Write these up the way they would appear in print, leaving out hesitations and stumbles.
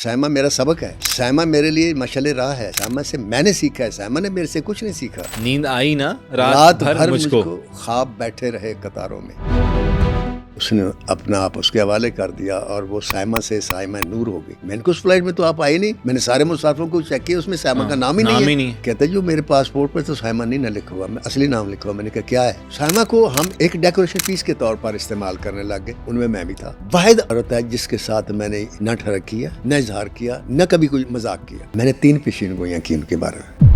سائمہ میرا سبق ہے، سائمہ میرے لیے مشعل راہ ہے، سائمہ سے میں نے سیکھا ہے، سائمہ نے میرے سے کچھ نہیں سیکھا۔ نیند آئی نا رات بھر مجھ کو خواب بیٹھے رہے قطاروں میں۔ اس نے اپنا آپ اس کے حوالے کر دیا اور وہ سائمہ سے سائمہ نور ہو گئی۔ میں نے کہا اس فلائٹ میں تو آپ آئے نہیں، میں نے سارے مسافروں کو چیک کیا، اس میں سائمہ کا نام ہی نہیں ہے۔ کہتے جو میرے پاسپورٹ پر تو سائمہ نہیں نہ لکھا ہوا، میں اصلی نام لکھا ہوا۔ میں نے کہا کیا ہے؟ سائمہ کو ہم ایک ڈیکوریشن پیس کے طور پر استعمال کرنے لگ گئے، ان میں بھی تھا۔ واحد عورت ہے جس کے ساتھ میں نے نہ ٹھڑک کیا، نہ اظہار کیا، نہ کبھی کوئی مذاق کیا۔ میں نے 3 پیشین گوئیاں کی ان کے بارے میں۔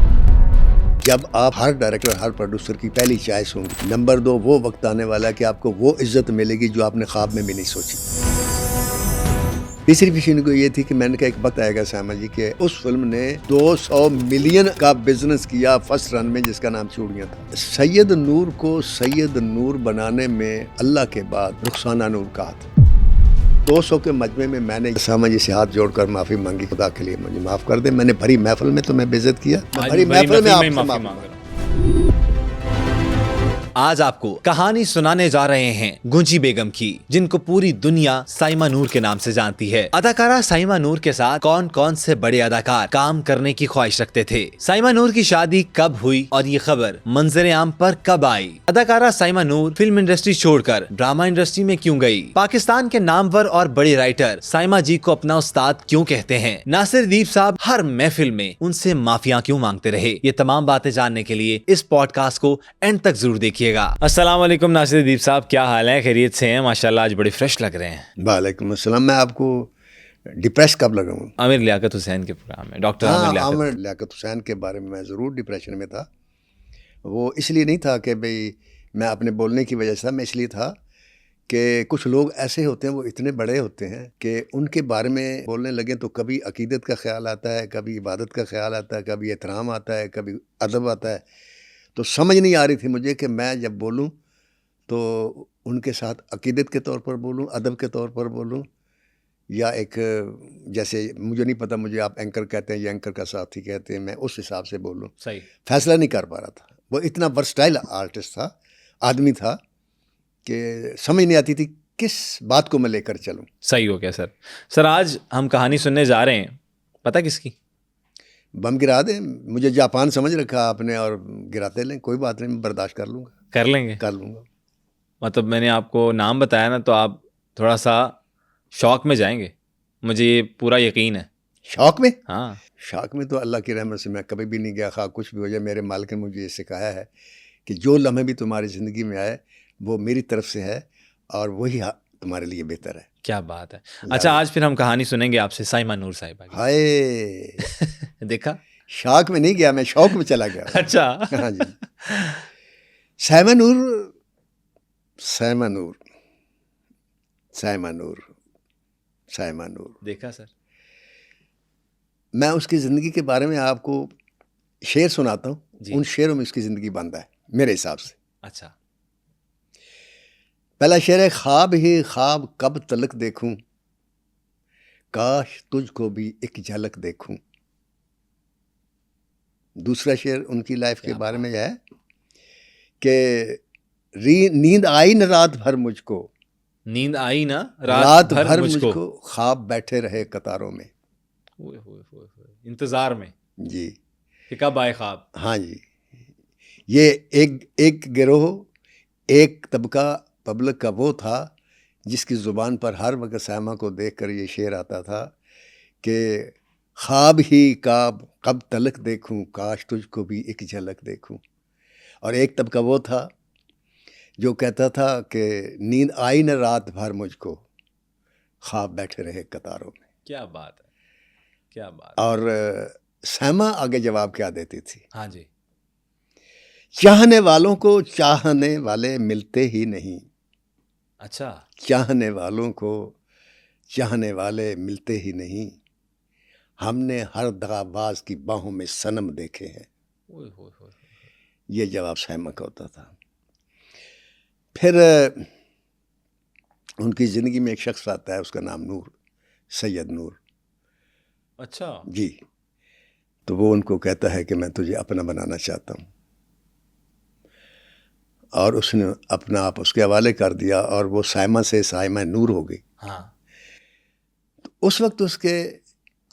جب آپ ہر ڈائریکٹر ہر پروڈیوسر کی پہلی چوائس ہوں گی، نمبر 2 وہ وقت آنے والا ہے کہ آپ کو وہ عزت ملے گی جو آپ نے خواب میں بھی نہیں سوچی۔ تیسری پیشین کو یہ تھی کہ میں نے کہا ایک وقت آئے گا سائمہ جی کہ اس فلم نے 200 ملین کا بزنس کیا فرسٹ رن میں، جس کا نام چوڑیاں تھا۔ سید نور کو سید نور بنانے میں اللہ کے بعد رخسانہ نور کا ہاتھ۔ 200 کے مجمع میں نے سائمہ جی سے ہاتھ جوڑ کر معافی مانگی، خدا کے لیے مجھے معاف کر دے، میں نے بھری محفل میں تمہیں بے عزت کیا، بھری محفل میں آپ سے معافی مانگ رہا ہوں۔ آج آپ کو کہانی سنانے جا رہے ہیں گنجی بیگم کی، جن کو پوری دنیا سائمہ نور کے نام سے جانتی ہے۔ اداکارہ سائمہ نور کے ساتھ کون کون سے بڑے اداکار کام کرنے کی خواہش رکھتے تھے؟ سائمہ نور کی شادی کب ہوئی اور یہ خبر منظر عام پر کب آئی؟ اداکارہ سائمہ نور فلم انڈسٹری چھوڑ کر ڈرامہ انڈسٹری میں کیوں گئی؟ پاکستان کے نامور اور بڑے رائٹر سائمہ جی کو اپنا استاد کیوں کہتے ہیں؟ ناصر دیپ صاحب ہر محفل میں ان سے معافیاں کیوں مانگتے رہے؟ یہ تمام باتیں جاننے کے لیے اس پوڈ کاسٹ کو اینڈ تک ضرور دیکھیے گا۔ السلام علیکم ناصر دیپ صاحب، کیا حال ہے؟ خیریت سے ہیں؟ ماشاءاللہ آج بڑے فریش لگ رہے ہیں۔ وعلیکم السلام۔ میں آپ کو ڈپریس کب لگا ہوں؟ عامر لیاقت حسین کے پروگرام میں ڈاکٹر عامر لیاقت حسین کے بارے میں ضرور ڈپریشن میں تھا۔ وہ اس لیے نہیں تھا کہ بھئی میں اپنے بولنے کی وجہ سے، میں اس لیے تھا کہ کچھ لوگ ایسے ہوتے ہیں، وہ اتنے بڑے ہوتے ہیں کہ ان کے بارے میں بولنے لگیں تو کبھی عقیدت کا خیال آتا ہے، کبھی عبادت کا خیال آتا ہے، کبھی احترام آتا ہے، کبھی ادب آتا ہے۔ تو سمجھ نہیں آ رہی تھی مجھے کہ میں جب بولوں تو ان کے ساتھ عقیدت کے طور پر بولوں، ادب کے طور پر بولوں، یا ایک جیسے مجھے نہیں پتہ، مجھے آپ اینکر کہتے ہیں یا اینکر کا ساتھی کہتے ہیں، میں اس حساب سے بولوں۔ صحیح فیصلہ نہیں کر پا رہا تھا۔ وہ اتنا ورسٹائل آرٹسٹ تھا، آدمی تھا، کہ سمجھ نہیں آتی تھی کس بات کو میں لے کر چلوں۔ صحیح ہو گیا سر آج ہم کہانی سننے جا رہے ہیں، پتہ کس کی؟ بم گرا دیں، مجھے جاپان سمجھ رکھا آپ نے، اور گراتے لیں، کوئی بات نہیں، میں برداشت کر لوں گا۔ کر لیں گے؟ کر لوں گا۔ مطلب میں نے آپ کو نام بتایا نا تو آپ تھوڑا سا شوق میں جائیں گے، مجھے یہ پورا یقین ہے۔ شوق میں؟ ہاں، شوق میں تو اللہ کی رحمت سے میں کبھی بھی نہیں گیا، خواہ کچھ بھی ہو جائے۔ میرے مالک نے مجھے یہ سکھایا ہے کہ جو لمحے بھی تمہاری زندگی میں آئے وہ میری طرف سے ہے، اور وہی تمہارے لیے بہتر ہے۔ کیا بات ہے۔ اچھا آج پھر ہم کہانی سنیں گے آپ سے سائمہ نور صاحبہ کی۔ ہائے، دیکھا، شوق میں نہیں گیا، میں شوق میں چلا گیا۔ اچھا ہاں جی۔ سائمہ نور، سائمہ نور، سائمہ نور، سائمہ نور، دیکھا سر۔ میں اس کی زندگی کے بارے میں آپ کو شعر سناتا ہوں، ان شعروں میں اس کی زندگی بندہ ہے میرے حساب سے۔ اچھا، پہلا شعر ہے، خواب ہی خواب کب تلک دیکھوں، کاش تجھ کو بھی ایک جھلک دیکھوں۔ دوسرا شعر ان کی لائف کے بارے میں ہے کہ نیند آئی نہ رات بھر مجھ کو، نیند آئی نا رات بھر مجھ کو، خواب بیٹھے رہے قطاروں میں۔ انتظار میں جی، کہ کب آئے خواب۔ ہاں جی، یہ ایک گروہ، ایک طبقہ پبلک کا وہ تھا جس کی زبان پر ہر وقت سائمہ کو دیکھ کر یہ شعر آتا تھا کہ خواب ہی کب تلک دیکھوں، کاش تجھ کو بھی ایک جھلک دیکھوں۔ اور ایک طبقہ وہ تھا جو کہتا تھا کہ نیند آئی نہ رات بھر مجھ کو، خواب بیٹھے رہے قطاروں میں۔ کیا بات ہے، کیا بات۔ اور سائمہ آگے جواب کیا دیتی تھی؟ ہاں جی، چاہنے والوں کو چاہنے والے ملتے ہی نہیں۔ اچھا، چاہنے والوں کو چاہنے والے ملتے ہی نہیں، ہم نے ہر دغاباز کی باہوں میں صنم دیکھے ہیں۔ یہ جواب سائمہ کا ہوتا تھا۔ پھر ان کی زندگی میں ایک شخص آتا ہے، اس کا نام نور، سید نور۔ اچھا جی، تو وہ ان کو کہتا ہے کہ میں تجھے اپنا بنانا چاہتا ہوں، اور اس نے اپنا آپ اس کے حوالے کر دیا، اور وہ سائمہ سے سائمہ نور ہو گئی۔ ہاں، تو اس وقت اس کے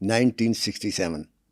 1967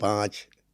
5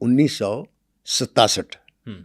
1967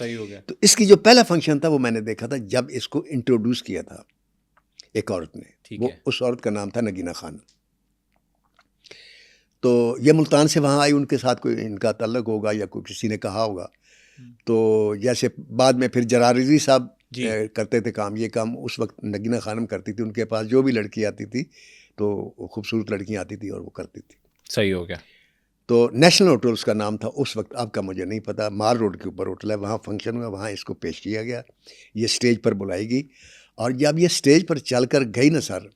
صحیح ہو گیا. تو اس کی جو پہلا فنکشن تھا وہ میں نے دیکھا تھا جب اس کو انٹروڈیوس کیا تھا ایک عورت نے, وہ اس عورت کا نام تھا نگینہ خان. تو یہ ملتان سے وہاں آئی, ان کے ساتھ کوئی ان کا تعلق ہوگا یا کوئی کسی نے کہا ہوگا. تو جیسے بعد میں پھر جرار رضوی صاحب کرتے تھے کام, یہ کام اس وقت نگینہ خانم کرتی تھی. ان کے پاس جو بھی لڑکی آتی تھی تو خوبصورت لڑکیاں آتی تھی اور وہ کرتی تھی. صحیح ہو گیا. تو نیشنل ہوٹل اس کا نام تھا اس وقت, اب کا مجھے نہیں پتا. مار روڈ کے اوپر ہوٹل ہے, وہاں فنکشن ہوا, وہاں اس کو پیش کیا گیا, یہ اسٹیج پر بلائی گئی. اور جب یہ اسٹیج پر چل کر گئی نا سر,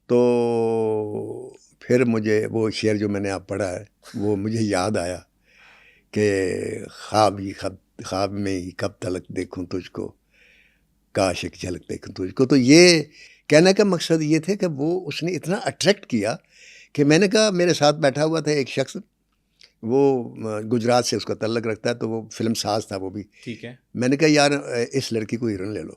تو پھر مجھے وہ شعر جو میں نے آپ پڑھا ہے وہ مجھے یاد آیا کہ خواب میں ہی کب تلک دیکھوں تجھ کو, کاش ایک جھلک دیکھوں تجھ کو. تو یہ کہنے کا مقصد یہ تھے کہ وہ اس نے اتنا اٹریکٹ کیا کہ میں نے کہا, میرے ساتھ بیٹھا ہوا تھا ایک شخص, وہ گجرات سے اس کا تعلق رکھتا ہے, تو وہ فلم ساز تھا وہ بھی. ٹھیک ہے. میں نے کہا یار اس لڑکی کو ہیروئن لے لو.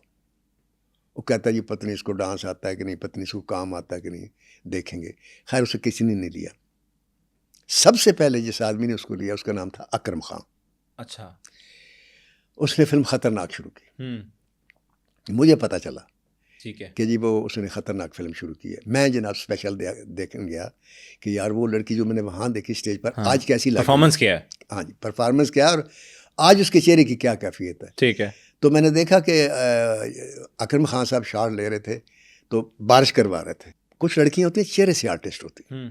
وہ کہتا ہے جی پتہ نہیں اس کو ڈانس آتا ہے کہ نہیں, پتہ نہیں اس کو کام آتا ہے کہ نہیں, دیکھیں گے. خیر اسے کسی نے نہیں لیا. سب سے پہلے جس آدمی نے اس کو لیا اس کا نام تھا اکرم خان. اچھا. اس نے فلم خطرناک شروع کی. مجھے پتہ چلا ٹھیک ہے کہ جی وہ اس نے خطرناک فلم شروع کی ہے. میں جناب اسپیشل دیکھنے گیا کہ یار وہ لڑکی جو میں نے وہاں دیکھی اسٹیج پر آج کیسی لگی, پرفارمنس کیا ہے. ہاں جی پرفارمنس کیا ہے اور آج اس کے چہرے کی کیا کیفیت ہے. ٹھیک ہے. تو میں نے دیکھا کہ اکرم خان صاحب شاٹ لے رہے تھے تو بارش کروا رہے تھے. کچھ لڑکیاں ہوتی ہیں چہرے سے آرٹسٹ ہوتی ہیں.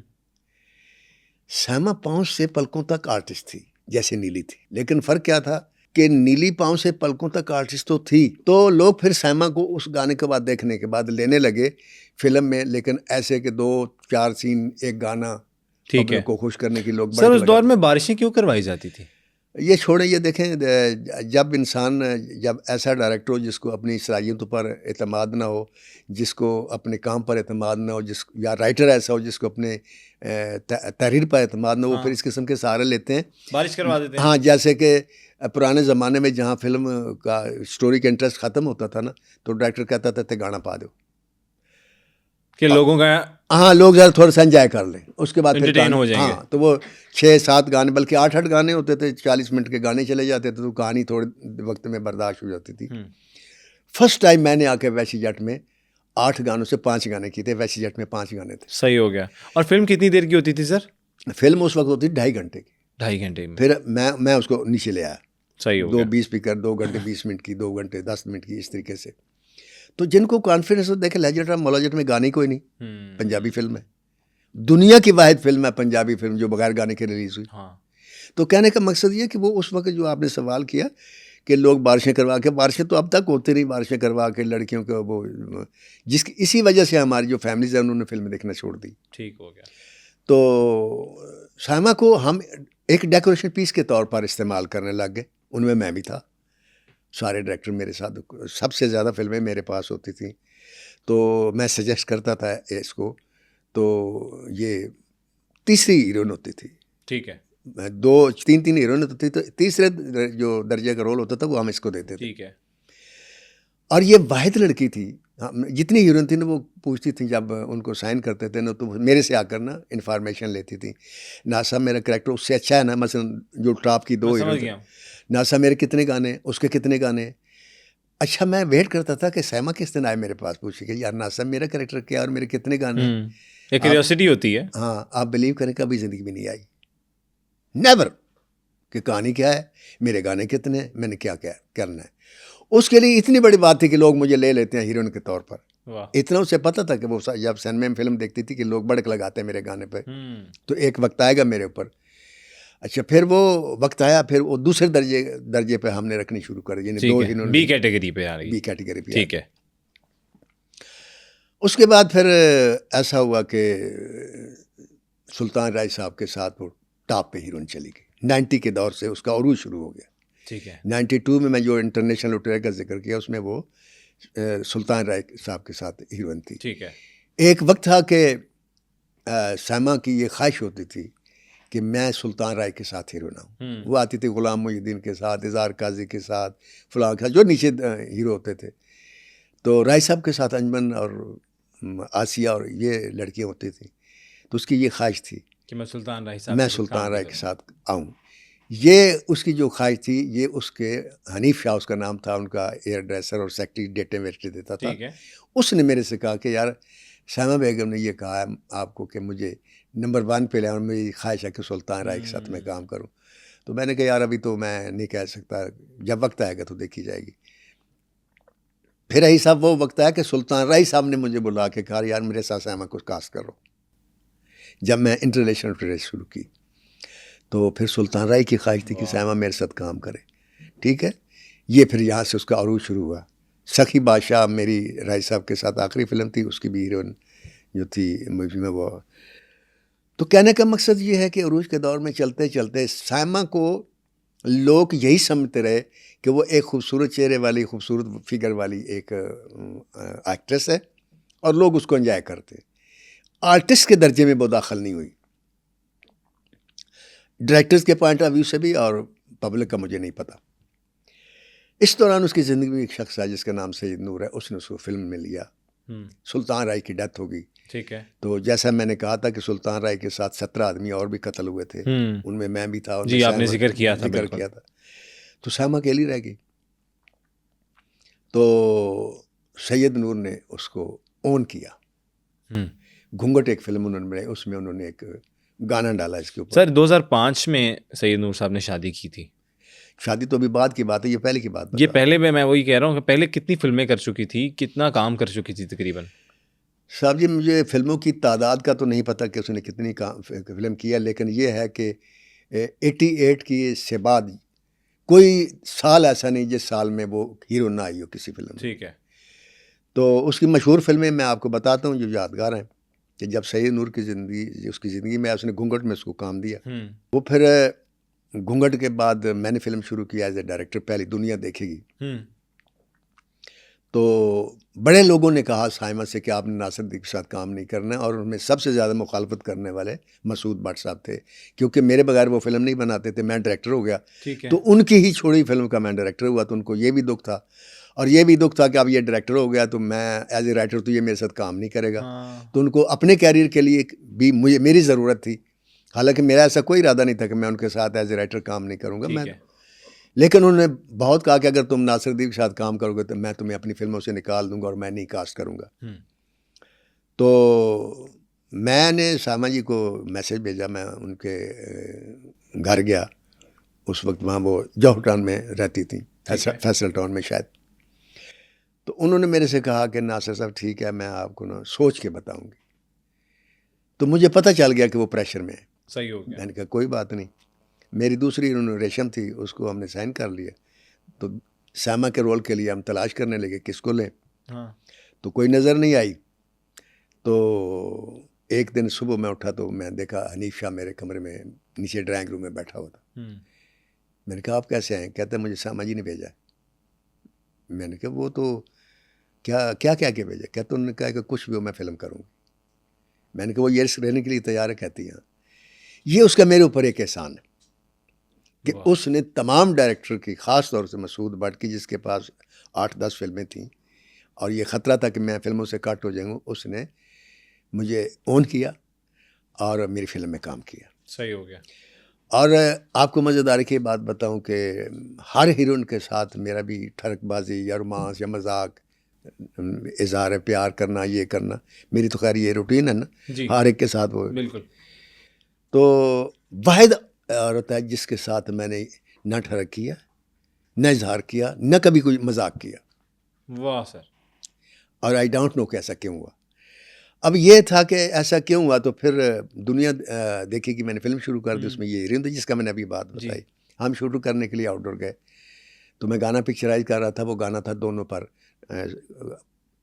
سائمہ پاؤں سے پلکوں تک آرٹسٹ تھی جیسے نیلی تھی, لیکن فرق کیا تھا کہ نیلی پاؤں سے پلکوں تک آرٹسٹ تو تھی. تو لوگ پھر سائمہ کو اس گانے کے بعد دیکھنے کے بعد لینے لگے فلم میں, لیکن ایسے کہ 2-4 سین ایک گانا پبلک کو خوش کرنے کی لوگ. سر اس دور میں بارشیں کیوں کروائی جاتی تھی؟ یہ چھوڑیں, یہ دیکھیں جب انسان, جب ایسا ڈائریکٹر ہو جس کو اپنی صلاحیتوں پر اعتماد نہ ہو, جس کو اپنے کام پر اعتماد نہ ہو, یا رائٹر ایسا ہو جس کو اپنے تحریر پر اعتماد نہ ہو, وہ پھر اس قسم کے سہارے لیتے ہیں, بارش کروا دیتے ہیں. ہاں جیسے کہ پرانے زمانے میں جہاں فلم کا اسٹوری کا انٹرسٹ ختم ہوتا تھا نا, تو ڈائریکٹر کہتا تھا تے گانا پا دو کہ لوگوں کا, ہاں لوگ ذرا تھوڑا سا انجوائے کر لیں, اس کے بعد انٹرٹین ہو جائیں گے. ہاں تو وہ 6-7 گانے بلکہ 8-8 گانے ہوتے تھے, 40 منٹ کے گانے چلے جاتے تھے, تو کہانی تھوڑے وقت میں برداشت ہو جاتی تھی. فرسٹ ٹائم میں نے آ کے ویسی جٹ میں 8 گانوں سے 5 گانے کیے تھے, ویسی جٹ میں 5 گانے تھے. صحیح ہو گیا. اور فلم کتنی دیر کی ہوتی تھی سر؟ فلم اس وقت ہوتی 2.5 گھنٹے کی. 2.5 گھنٹے میں پھر میں اس کو نیچے لے آیا. صحیح ہو گیا. 2 20 اسپیکر, 2 گھنٹے 20 منٹ کی, 2 گھنٹے 10 منٹ کی, اس طریقے سے. تو جن کو کانفیڈنس ہو, دیکھیں لہجٹ اور مولاجٹ میں گانے کوئی نہیں. پنجابی فلم ہے, دنیا کی واحد فلم ہے پنجابی فلم جو بغیر گانے کے ریلیز ہوئی. تو کہنے کا مقصد یہ کہ وہ اس وقت جو آپ نے سوال کیا کہ لوگ بارشیں کروا کے, بارشیں تو اب تک ہوتی نہیں, بارشیں کروا کے لڑکیوں کو وہ اسی وجہ سے ہماری جو فیملیز ہیں انہوں نے فلمیں دیکھنا چھوڑ دی. ٹھیک ہو گیا. تو سائمہ کو ہم ایک ڈیکوریشن پیس کے طور پر استعمال کرنے لگ گئے. ان میں بھی تھا, سارے ڈائریکٹر میرے ساتھ, سب سے زیادہ فلمیں میرے پاس ہوتی تھیں, تو میں سجیسٹ کرتا تھا اس کو. تو یہ تیسری ہیروئن ہوتی تھی. ٹھیک ہے. 2-3 ہیروئن ہوتی تھی, تو تیسرے جو درجے کا رول ہوتا تھا وہ ہم اس کو دیتے تھے. ٹھیک ہے. اور یہ واحد لڑکی تھی, جتنی ہیروئن تھی نا وہ پوچھتی تھیں جب ان کو سائن کرتے تھے نا, تو میرے سے آ کر نا انفارمیشن لیتی تھیں. ناسا میرا کریکٹر اس سے اچھا ہے نا, مثلا جو ٹاپ کی 2 ہیروئن, ناسا میرے کتنے گانے, اس کے کتنے گانے. اچھا میں ویٹ کرتا تھا کہ سائمہ کس دن آئے میرے پاس پوچھے کہ یار ناسا میرا کریکٹر کیا اور میرے کتنے گانے. ایک کیوریوسٹی ہوتی ہے. ہاں آپ بلیو کریں کبھی زندگی میں نہیں آئی, نیور, کہ کہانی کیا ہے, میرے گانے کتنے ہیں, میں نے کیا کرنا ہے. اس کے لیے اتنی بڑی بات تھی کہ لوگ مجھے لے لیتے ہیں ہیروئن کے طور پر. اتنا اسے پتہ تھا کہ وہ جب سینما میں فلم دیکھتی تھی کہ لوگ بڑک لگاتے ہیں میرے گانے پہ, تو ایک وقت آئے گا میرے اوپر. اچھا پھر وہ وقت آیا, پھر وہ دوسرے درجے پہ ہم نے رکھنی شروع کر دی, یعنی 2 ہیروئن بی کیٹیگری پہ آ رہی, بی کیٹیگری پہ. ٹھیک ہے. اس کے بعد پھر ایسا ہوا کہ سلطان راج صاحب کے ساتھ وہ ٹاپ پہ ہیروئن چلی گئی. 90 کے دور سے اس کا عروج شروع ہو گیا. ٹھیک ہے. 92 میں جو انٹرنیشنل لٹیرے کا ذکر کیا اس میں وہ سلطان رائے صاحب کے ساتھ ہیروئن تھی. ٹھیک ہے. ایک وقت تھا کہ سائمہ کی یہ خواہش ہوتی تھی کہ میں سلطان رائے کے ساتھ ہیروئن ہوں. وہ آتی تھی غلام محی الدین کے ساتھ, اظہار قاضی کے ساتھ, فلاں کے ساتھ, جو نیچے ہیرو ہوتے تھے. تو رائے صاحب کے ساتھ انجمن اور آسیہ اور یہ لڑکیاں ہوتی تھیں. تو اس کی یہ خواہش تھی کہ میں سلطان رائے کے ساتھ آؤں. یہ اس کی جو خواہش تھی، یہ اس کے حنیف شاہ اس کا نام تھا، ان کا ایئر ڈریسر اور سیکٹری ڈیٹے ویٹے دیتا تھا. اس نے میرے سے کہا کہ یار سائمہ بیگم نے یہ کہا ہے آپ کو کہ مجھے نمبر 1 پہ لے، اور میری خواہش ہے کہ سلطان رائے کے ساتھ میں کام کروں. تو میں نے کہا یار ابھی تو میں نہیں کہہ سکتا، جب وقت آئے گا تو دیکھی جائے گی. پھر رہی صاحب وہ وقت آیا کہ سلطان رائی صاحب نے مجھے بلا کے کہا یار میرے ساتھ سائمہ کو کاسٹ کرو. جب میں انٹرنیشنل ٹریڈ شروع کی تو پھر سلطان رائی کی خواہش تھی کہ سائمہ میرے ساتھ کام کرے. ٹھیک ہے، یہ پھر یہاں سے اس کا عروج شروع ہوا. سخی بادشاہ میری رائی صاحب کے ساتھ آخری فلم تھی، اس کی بھی ہیروئن جو تھی مووی میں وہ. تو کہنے کا مقصد یہ ہے کہ عروج کے دور میں چلتے چلتے سائمہ کو لوگ یہی سمجھتے رہے کہ وہ ایک خوبصورت چہرے والی، خوبصورت فگر والی ایک ایکٹریس ہے، اور لوگ اس کو انجوائے کرتے. آرٹسٹ کے درجے میں وہ داخل نہیں ہوئی، ڈائریکٹرز کے پوائنٹ آف ویو سے بھی، اور پبلک کا مجھے نہیں پتا. اس دوران اس کی زندگی میں ایک شخص ہے جس کا نام سید نور ہے، اس نے اس کو فلم میں لیا. سلطان رائی کی ڈیتھ ہو گئی. ٹھیک ہے. تو جیسا میں نے کہا تھا کہ سلطان رائی کے ساتھ 17 آدمی اور بھی قتل ہوئے تھے، ان میں میں بھی تھا. جی آپ نے ذکر کیا تھا. تو سائمہ اکیلی رہ گئی. تو سید نور نے اس کو اون کیا. گھونگٹ ایک فلم انہوں نے بنائی، اس میں انہوں نے ایک گانا ڈالا اس کے اوپر. سر 2005 میں سید نور صاحب نے شادی کی تھی. شادی تو ابھی بعد کی بات ہے، یہ پہلے کی بات. یہ پہلے میں وہی کہہ رہا ہوں کہ پہلے کتنی فلمیں کر چکی تھی، کتنا کام کر چکی تھی تقریباً؟ صاحب جی مجھے فلموں کی تعداد کا تو نہیں پتہ کہ اس نے کتنی فلم کیا، لیکن یہ ہے کہ 88 کی سے بعد کوئی سال ایسا نہیں جس سال میں وہ ہیرو نہ آئی ہو کسی فلم میں. ٹھیک ہے. تو اس کی مشہور فلمیں میں آپ کو بتاتا ہوں جو یادگار ہیں، کہ جب سید نور کی زندگی، اس کی زندگی میں اس نے گھونگٹ میں اس کو کام دیا. وہ پھر گھونگٹ کے بعد میں نے فلم شروع کیا ایز اے ڈائریکٹر، پہلی دنیا دیکھے گی. تو بڑے لوگوں نے کہا سائمہ سے کہ آپ نے ناصر الدین کے ساتھ کام نہیں کرنا، اور ان میں سب سے زیادہ مخالفت کرنے والے مسعود بٹ صاحب تھے، کیونکہ میرے بغیر وہ فلم نہیں بناتے تھے. میں ڈائریکٹر ہو گیا تو ان کی ہی چھوڑی فلم کا میں ڈائریکٹر ہوا. تو ان کو یہ بھی دکھ تھا، اور یہ بھی دکھ تھا کہ اب یہ ڈائریکٹر ہو گیا تو میں ایز اے رائٹر تو یہ میرے ساتھ کام نہیں کرے گا. تو ان کو اپنے کیریئر کے لیے بھی میری ضرورت تھی، حالانکہ میرا ایسا کوئی ارادہ نہیں تھا کہ میں ان کے ساتھ ایز اے رائٹر کام نہیں کروں گا. لیکن انہوں نے بہت کہا کہ اگر تم ناصر الدین کے ساتھ کام کرو گے تو میں تمہیں اپنی فلموں سے نکال دوں گا اور میں نہیں کاسٹ کروں گا. تو میں نے سائمہ جی کو میسج بھیجا، میں ان کے گھر گیا. اس وقت وہاں وہ جوہر ٹاؤن میں رہتی تھیں، فیصل ٹاؤن میں شاید. تو انہوں نے میرے سے کہا کہ ناصر صاحب ٹھیک ہے، میں آپ کو نا سوچ کے بتاؤں گی. تو مجھے پتہ چل گیا کہ وہ پریشر میں ہے. صحیح ہو گیا. میں نے کہا کوئی بات نہیں. میری دوسری ریشم تھی، اس کو ہم نے سائن کر لیا. تو سائمہ کے رول کے لیے ہم تلاش کرنے لگے کس کو لیں. تو کوئی نظر نہیں آئی. تو ایک دن صبح میں اٹھا تو میں دیکھا حنیف شاہ میرے کمرے میں نیچے ڈرائنگ روم میں بیٹھا ہوا تھا. میں نے کہا آپ کیسے آئے؟ کہتے ہیں مجھے سائمہ جی نے بھیجا. میں نے کہا وہ تو کیا کے بھیجا؟ کہتے انہوں نے کہا کہ کچھ بھی ہو میں فلم کروں گی. میں نے کہا وہ یہ رسک رہنے کے لیے تیار ہے؟ کہتی ہیں. یہ اس کا میرے اوپر ایک احسان ہے کہ اس نے تمام ڈائریکٹر کی، خاص طور سے مسعود بٹ کی جس کے پاس 8-10 فلمیں تھیں اور یہ خطرہ تھا کہ میں فلموں سے کٹ ہو جاؤں گا، اس نے مجھے اون کیا اور میری فلم میں کام کیا. صحیح ہو گیا. اور آپ کو مزیدار کی بات بتاؤں کہ ہر ہیروئن کے ساتھ میرا بھی ٹھڑک بازی یا رومانس یا مذاق، اظہار پیار کرنا، یہ کرنا، میری تو خیر یہ روٹین ہے نا ہر ایک کے ساتھ. وہ بالکل. تو واحد عورت ہے جس کے ساتھ میں نے نہ ٹھڑک کیا، نہ اظہار کیا، نہ کبھی کوئی مذاق کیا. واہ سر. اور آئی ڈونٹ نو کہ ایسا کیوں ہوا. اب یہ تھا کہ ایسا کیوں ہوا تو پھر دنیا دیکھے کہ میں نے فلم شروع کر دی. اس میں یہ ہیروئن تھی جس کا میں نے ابھی بات بتائی. ہم شوٹ کرنے کے لیے آؤٹ ڈور گئے تو میں گانا پکچرائز کر رہا تھا. وہ گانا تھا دونوں پر،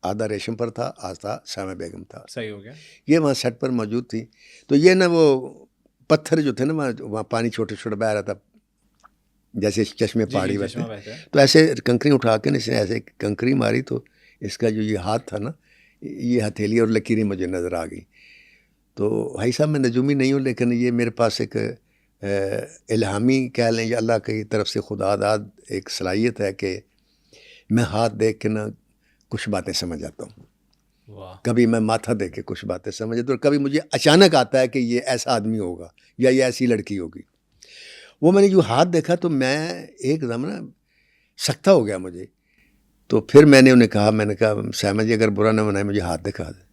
آدھا ریشم پر تھا، آدھا سائمہ بیگم تھا. صحیح ہو گیا. یہ وہاں سیٹ پر موجود تھی. تو یہ نا وہ پتھر جو تھے نا وہاں پانی چھوٹے چھوٹے بہ رہا تھا جیسے چشمے پہاڑی ویسے. تو ایسے کنکری اٹھا کے اس نے ایسے کنکری ماری تو اس کا جو یہ ہاتھ تھا نا، یہ ہتھیلی اور لکیریں مجھے نظر آ گئی. تو بھائی صاحب میں نجومی نہیں ہوں، لیکن یہ میرے پاس ایک الہامی کہہ لیں یا اللہ کی طرف سے خدا داد ایک صلاحیت ہے کہ میں ہاتھ دیکھ کے نا کچھ باتیں سمجھ جاتا ہوں. کبھی میں ماتھا دیکھ کے کچھ باتیں سمجھ جاتا ہوں، اور کبھی مجھے اچانک آتا ہے کہ یہ ایسا آدمی ہوگا یا یہ ایسی لڑکی ہوگی. وہ میں نے جو ہاتھ دیکھا تو میں ایک دم نا سکتا ہو گیا مجھے. تو پھر میں نے انہیں کہا سائمہ جی اگر برا نہ منائے مجھے ہاتھ دکھا دیں.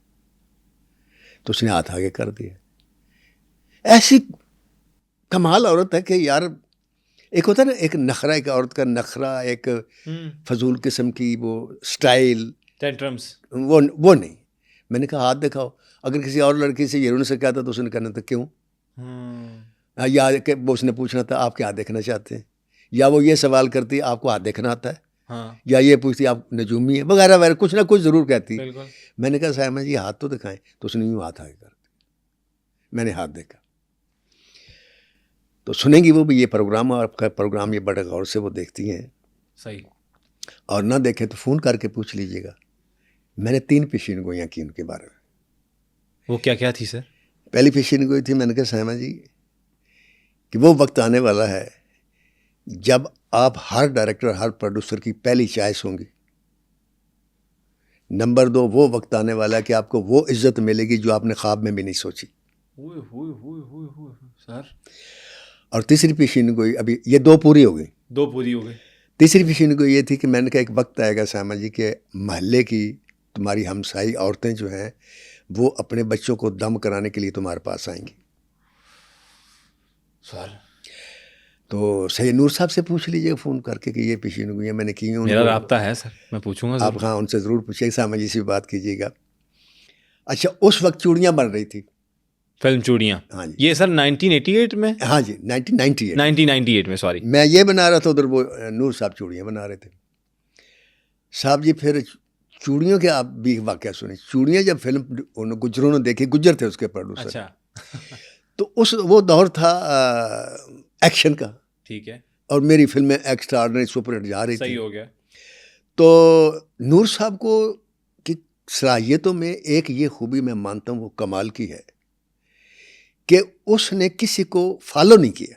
تو اس نے ہاتھ آگے کر دیا. ایسی کمال عورت ہے کہ یار ایک ہوتا ہے نا ایک نخرہ, ایک عورت کا نخرہ, ایک فضول قسم کی وہ سٹائل, ٹینٹرمز, وہ نہیں. میں نے کہا ہاتھ دکھاؤ. اگر کسی اور لڑکی سے یہ رونے سے کہا تھا تو اس نے کہنا تھا کیوں, یا کہ وہ اس نے پوچھنا تھا آپ کیا دیکھنا چاہتے ہیں, یا وہ یہ سوال کرتی آپ کو ہاتھ دیکھنا آتا ہے, یا یہ پوچھتی آپ نجومی ہیں وغیرہ وغیرہ, کچھ نہ کچھ ضرور کہتی. میں نے کہا سائمہ جی ہاتھ تو دکھائیں. تو اس نے یوں ہاتھ آگے کر دیا. میں نے ہاتھ دیکھا. تو سنیں گی وہ بھی یہ پروگرام, اور آپ کا پروگرام یہ بڑے غور سے وہ دیکھتی ہیں. صحیح. اور نہ دیکھیں تو فون کر کے پوچھ لیجیے گا. میں نے 3 پیشین گوئیاں کی ان کے بارے میں. وہ کیا کیا تھی سر؟ پہلی پیشین گوئی تھی, میں نے کہا سائمہ جی کہ وہ وقت آنے والا ہے جب آپ ہر ڈائریکٹر, ہر پروڈیوسر کی پہلی چوائس ہوں گی. نمبر 2, وہ وقت آنے والا ہے کہ آپ کو وہ عزت ملے گی جو آپ نے خواب میں بھی نہیں سوچی. سر. اور تیسری پیشین گوئی, ابھی یہ 2 پوری ہو گئی. 2 پوری ہو گئی. تیسری پیشین گوئی یہ تھی کہ میں نے کہا ایک وقت آئے گا سائمہ جی کہ محلے کی تمہاری ہمسائی عورتیں جو ہیں وہ اپنے بچوں کو دم کرانے کے لیے تمہارے پاس آئیں گی. سر. تو سید نور صاحب سے پوچھ لیجیے فون کر کے کہ یہ پیشین گوئیاں میں نے کی ہیں. میرا رابطہ ہے سر, میں پوچھوں گا. آپ ہاں ان سے ضرور پوچھیے, سائمہ جی سے بات کیجیے گا. اچھا, اس وقت چوڑیاں بن رہی تھی, فلم چوڑیاں. ہاں جی. یہ سر 1988 میں. ہاں جی 1998 میں. سوری, میں یہ بنا رہا تھا, ادھر وہ نور صاحب چوڑیاں بنا رہے تھے. صاحب جی پھر چوڑیوں کے آپ بھی واقعہ سنیں. چوڑیاں جب فلم گجروں نے دیکھی, گجر تھے اس کے پروڈیوسر. اچھا. تو وہ دور تھا ایکشن کا. ٹھیک ہے. اور میری فلمیں ایکسٹراڈنری سپر ہٹ جا رہی تھی. صحیح ہو گیا. تو نور صاحب کو کی صلاحیتوں میں ایک یہ خوبی میں مانتا ہوں وہ کمال کی ہے کہ اس نے کسی کو فالو نہیں کیا.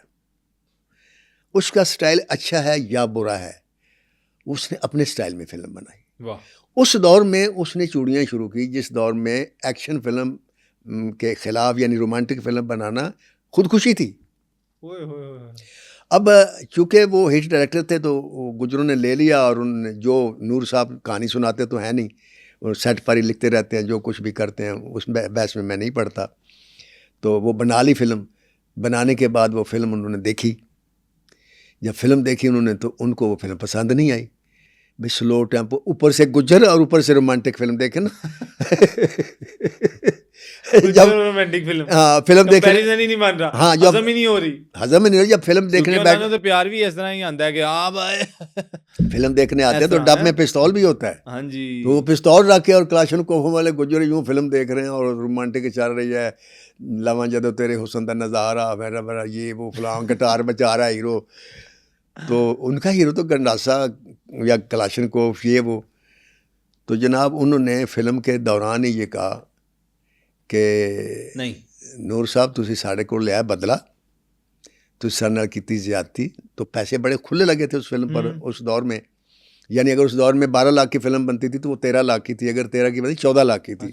اس کا سٹائل اچھا ہے یا برا ہے, اس نے اپنے سٹائل میں فلم بنائی. واہ. اس دور میں اس نے چوڑیاں شروع کی جس دور میں ایکشن فلم کے خلاف یعنی رومانٹک فلم بنانا خودکشی تھی. اب چونکہ وہ ہٹ ڈائریکٹر تھے تو گجروں نے لے لیا, اور انہوں نے جو نور صاحب کہانی سناتے تو ہیں نہیں, اور سیٹ پر ہی لکھتے رہتے ہیں, جو کچھ بھی کرتے ہیں اس بحث میں نہیں پڑھتا. تو وہ بنا لی فلم. بنانے کے بعد وہ فلم انہوں نے دیکھی. جب فلم دیکھی انہوں نے تو ان کو وہ فلم پسند نہیں آئی. بھائی سلو ٹیمپو, اوپر سے گجر اور اوپر سے رومانٹک فلم دیکھیں نا. جب رومانٹک فلم, ہاں فلم دیکھنے نہیں مان رہا, ہاں ہضم ہی نہیں ہو رہی. ہضم نہیں ہو رہی. جب فلم دیکھنے بیٹھے تو پیار بھی اس طرح ہی آتا ہے کہ ہاں بھائی فلم دیکھنے آتے ہیں تو ڈب میں پستول بھی ہوتا ہے. ہاں جی. تو وہ پستول رکھ کے اور کلاشن کوفوں والے گجر یوں فلم دیکھ رہے ہیں اور رومانٹک چل رہی ہے, لواں جدو تیرے حسن دا نظارہ میرا میرا یہ وہ فلاں گٹار بجا رہا ہے ہیرو. تو ان کا ہیرو تو گنڈاسا یا کلاشن کوف یہ وہ. تو جناب انہوں نے فلم کے دوران ہی یہ کہا کہ نہیں نور صاحب تسی ساڑھے کو لیا بدلا, تو سر نال کیتی زیادتی. تو پیسے بڑے کھلے لگے تھے اس فلم پر اس دور میں. یعنی اگر اس دور میں 12 لاکھ کی فلم بنتی تھی تو وہ 13 لاکھ کی تھی, اگر 13 کی بنتی 14 لاکھ کی تھی.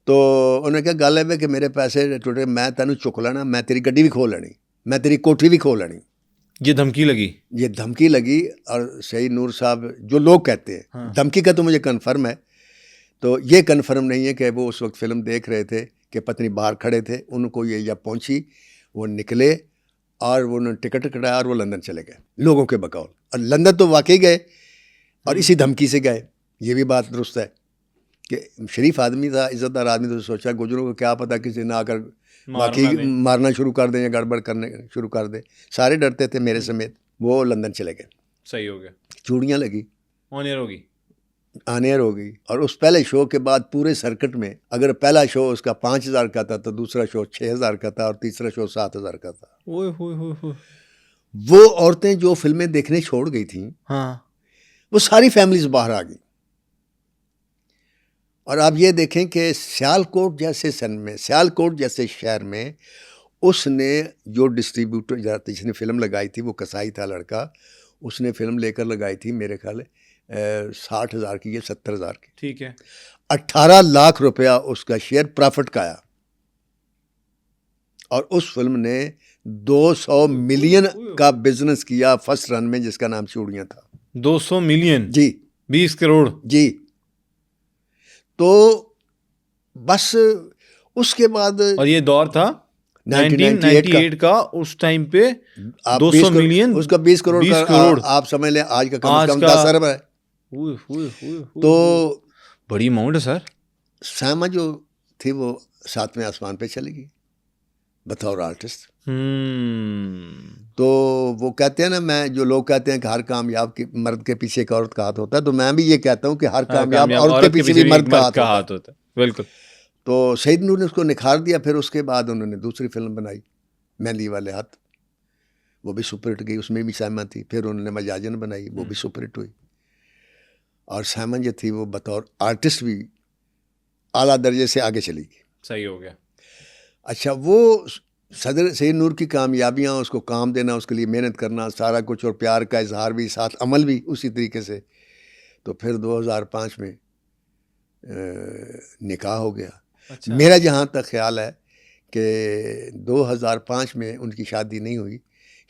تو انہوں نے کہا گل ہے کہ میرے پیسے ٹوٹے, میں تینوں چک لینا, میں تیری گڈی بھی کھول لینی, میں تیری کوٹھی بھی کھول لینی. یہ دھمکی لگی. یہ دھمکی لگی. اور سید نور صاحب جو لوگ کہتے ہیں, دھمکی کا تو مجھے کنفرم ہے, تو یہ کنفرم نہیں ہے کہ وہ اس وقت فلم دیکھ رہے تھے کہ پتنی باہر کھڑے تھے, ان کو یہ جب پہنچی وہ نکلے اور وہ انہوں نے ٹکٹ کٹایا اور وہ لندن چلے گئے لوگوں کے بقول. اور لندن تو واقعی گئے اور اسی دھمکی سے گئے. یہ بھی بات درست ہے کہ شریف آدمی تھا, عزت دار آدمی, تو سوچا گجروں کو کیا پتہ کسی نہ آ کر واقعی مارنا شروع کر دیں یا گڑبڑ کرنے شروع کر دیں. سارے ڈرتے تھے میرے سمیت. وہ لندن چلے گئے. صحیح ہو گیا. چوڑیاں لگی, آن ایئر ہوگی, آن ایئر ہو گئی. اور اس پہلے شو کے بعد پورے سرکٹ میں اگر پہلا شو اس کا 5,000 کا تھا تو دوسرا شو 6,000 کا تھا اور تیسرا شو 7,000 کا تھا. وہ عورتیں جو فلمیں دیکھنے چھوڑ گئی تھیں وہ ساری فیملیز باہر آ گئی. اور آپ یہ دیکھیں کہ سیالکوٹ جیسے سن میں, سیالکوٹ جیسے شہر میں اس نے جو ڈسٹریبیوٹر جس نے فلم لگائی تھی وہ کسائی تھا لڑکا, اس نے فلم لے کر لگائی تھی میرے خیال 60,000 کی یا 70,000 کی. ٹھیک ہے. 18 لاکھ روپیہ اس کا شیئر پرافٹ کا آیا. اور اس فلم نے 200 ملین کا بزنس کیا فرسٹ رن میں، جس کا نام چوڑیاں تھا. 200 ملین، جی 20 کروڑ. جی. تو بس اس کے بعد، اور یہ دور تھا 1998 کا. اس ٹائم پہ 200 ملین، اس کا 20 کروڑ کا آپ سمجھ لیں آج کا کم از کم 10 ارب ہے. تو بڑی اماؤنٹ ہے سر. سائمہ جو تھی وہ 7ویں آسمان پہ چلی گئی بطور آرٹسٹ. تو وہ کہتے ہیں نا، میں جو لوگ کہتے ہیں کہ ہر کامیاب مرد کے پیچھے ایک عورت کا ہاتھ ہوتا ہے، تو میں بھی یہ کہتا ہوں کہ ہر کامیاب عورت کے پیچھے بھی مرد کا ہاتھ ہوتا ہے. بالکل. تو سعید نور نے اس کو نکھار دیا. پھر اس کے بعد انہوں نے دوسری فلم بنائی مہندی والے ہاتھ، وہ بھی سپر ہٹ گئی. اس میں بھی سائمہ تھی. پھر انہوں نے مجاجن بنائی، وہ بھی سپر ہٹ ہوئی. اور سائمہ جو تھی وہ بطور آرٹسٹ بھی اعلیٰ درجے سے آگے چلی گئی. صحیح ہو گیا. اچھا، وہ صدر سعید نور کی کامیابیاں، اس کو کام دینا، اس کے لیے محنت کرنا، سارا کچھ، اور پیار کا اظہار بھی، ساتھ عمل بھی اسی طریقے سے. تو پھر 2005 میں نکاح ہو گیا. میرا جہاں تک خیال ہے کہ 2005 میں ان کی شادی نہیں ہوئی.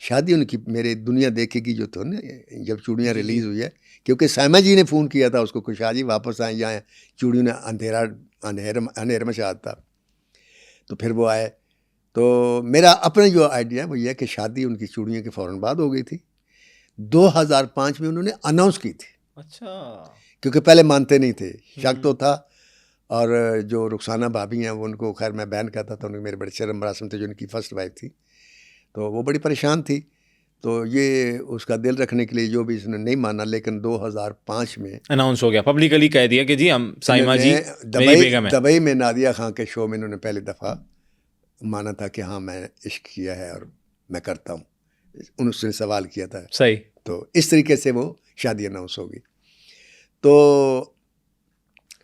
شادی ان کی میرے دنیا دیکھے گی جو تھا نا، جب چوڑیاں ریلیز ہوئی ہے، کیونکہ سائمہ جی نے فون کیا تھا اس کو کہ شاہ جی واپس آئیں، جائیں چوڑیوں نے اندھیرا مچا تھا. تو پھر وہ آئے. تو میرا اپنا جو آئیڈیا ہے وہ یہ ہے کہ شادی ان کی چوڑیوں کے فوراً بعد ہو گئی تھی. 2005 میں انہوں نے اناؤنس کی تھی. اچھا. کیونکہ پہلے مانتے نہیں تھے، شک تو تھا. اور جو رخسانہ بھابھی ہیں وہ ان کو، خیر میں بہن کہتا تھا، ان کے میرے بڑے شرم مراسم تھے، جو ان کی فرسٹ وائف تھی. تو وہ بڑی پریشان تھی. تو یہ اس کا دل رکھنے کے لیے جو بھی اس نے نہیں مانا. لیکن 2005 میں اناؤنس ہو گیا، پبلکلی کہہ دیا کہ جی ہم سائمہ جی میری بیگم ہے. دبئی میں نادیہ خان کے شو میں انہوں نے پہلی دفعہ مانا تھا کہ ہاں میں عشق کیا ہے اور میں کرتا ہوں. انہوں نے سوال کیا تھا. صحیح. تو اس طریقے سے وہ شادی اناؤنس ہوگی. تو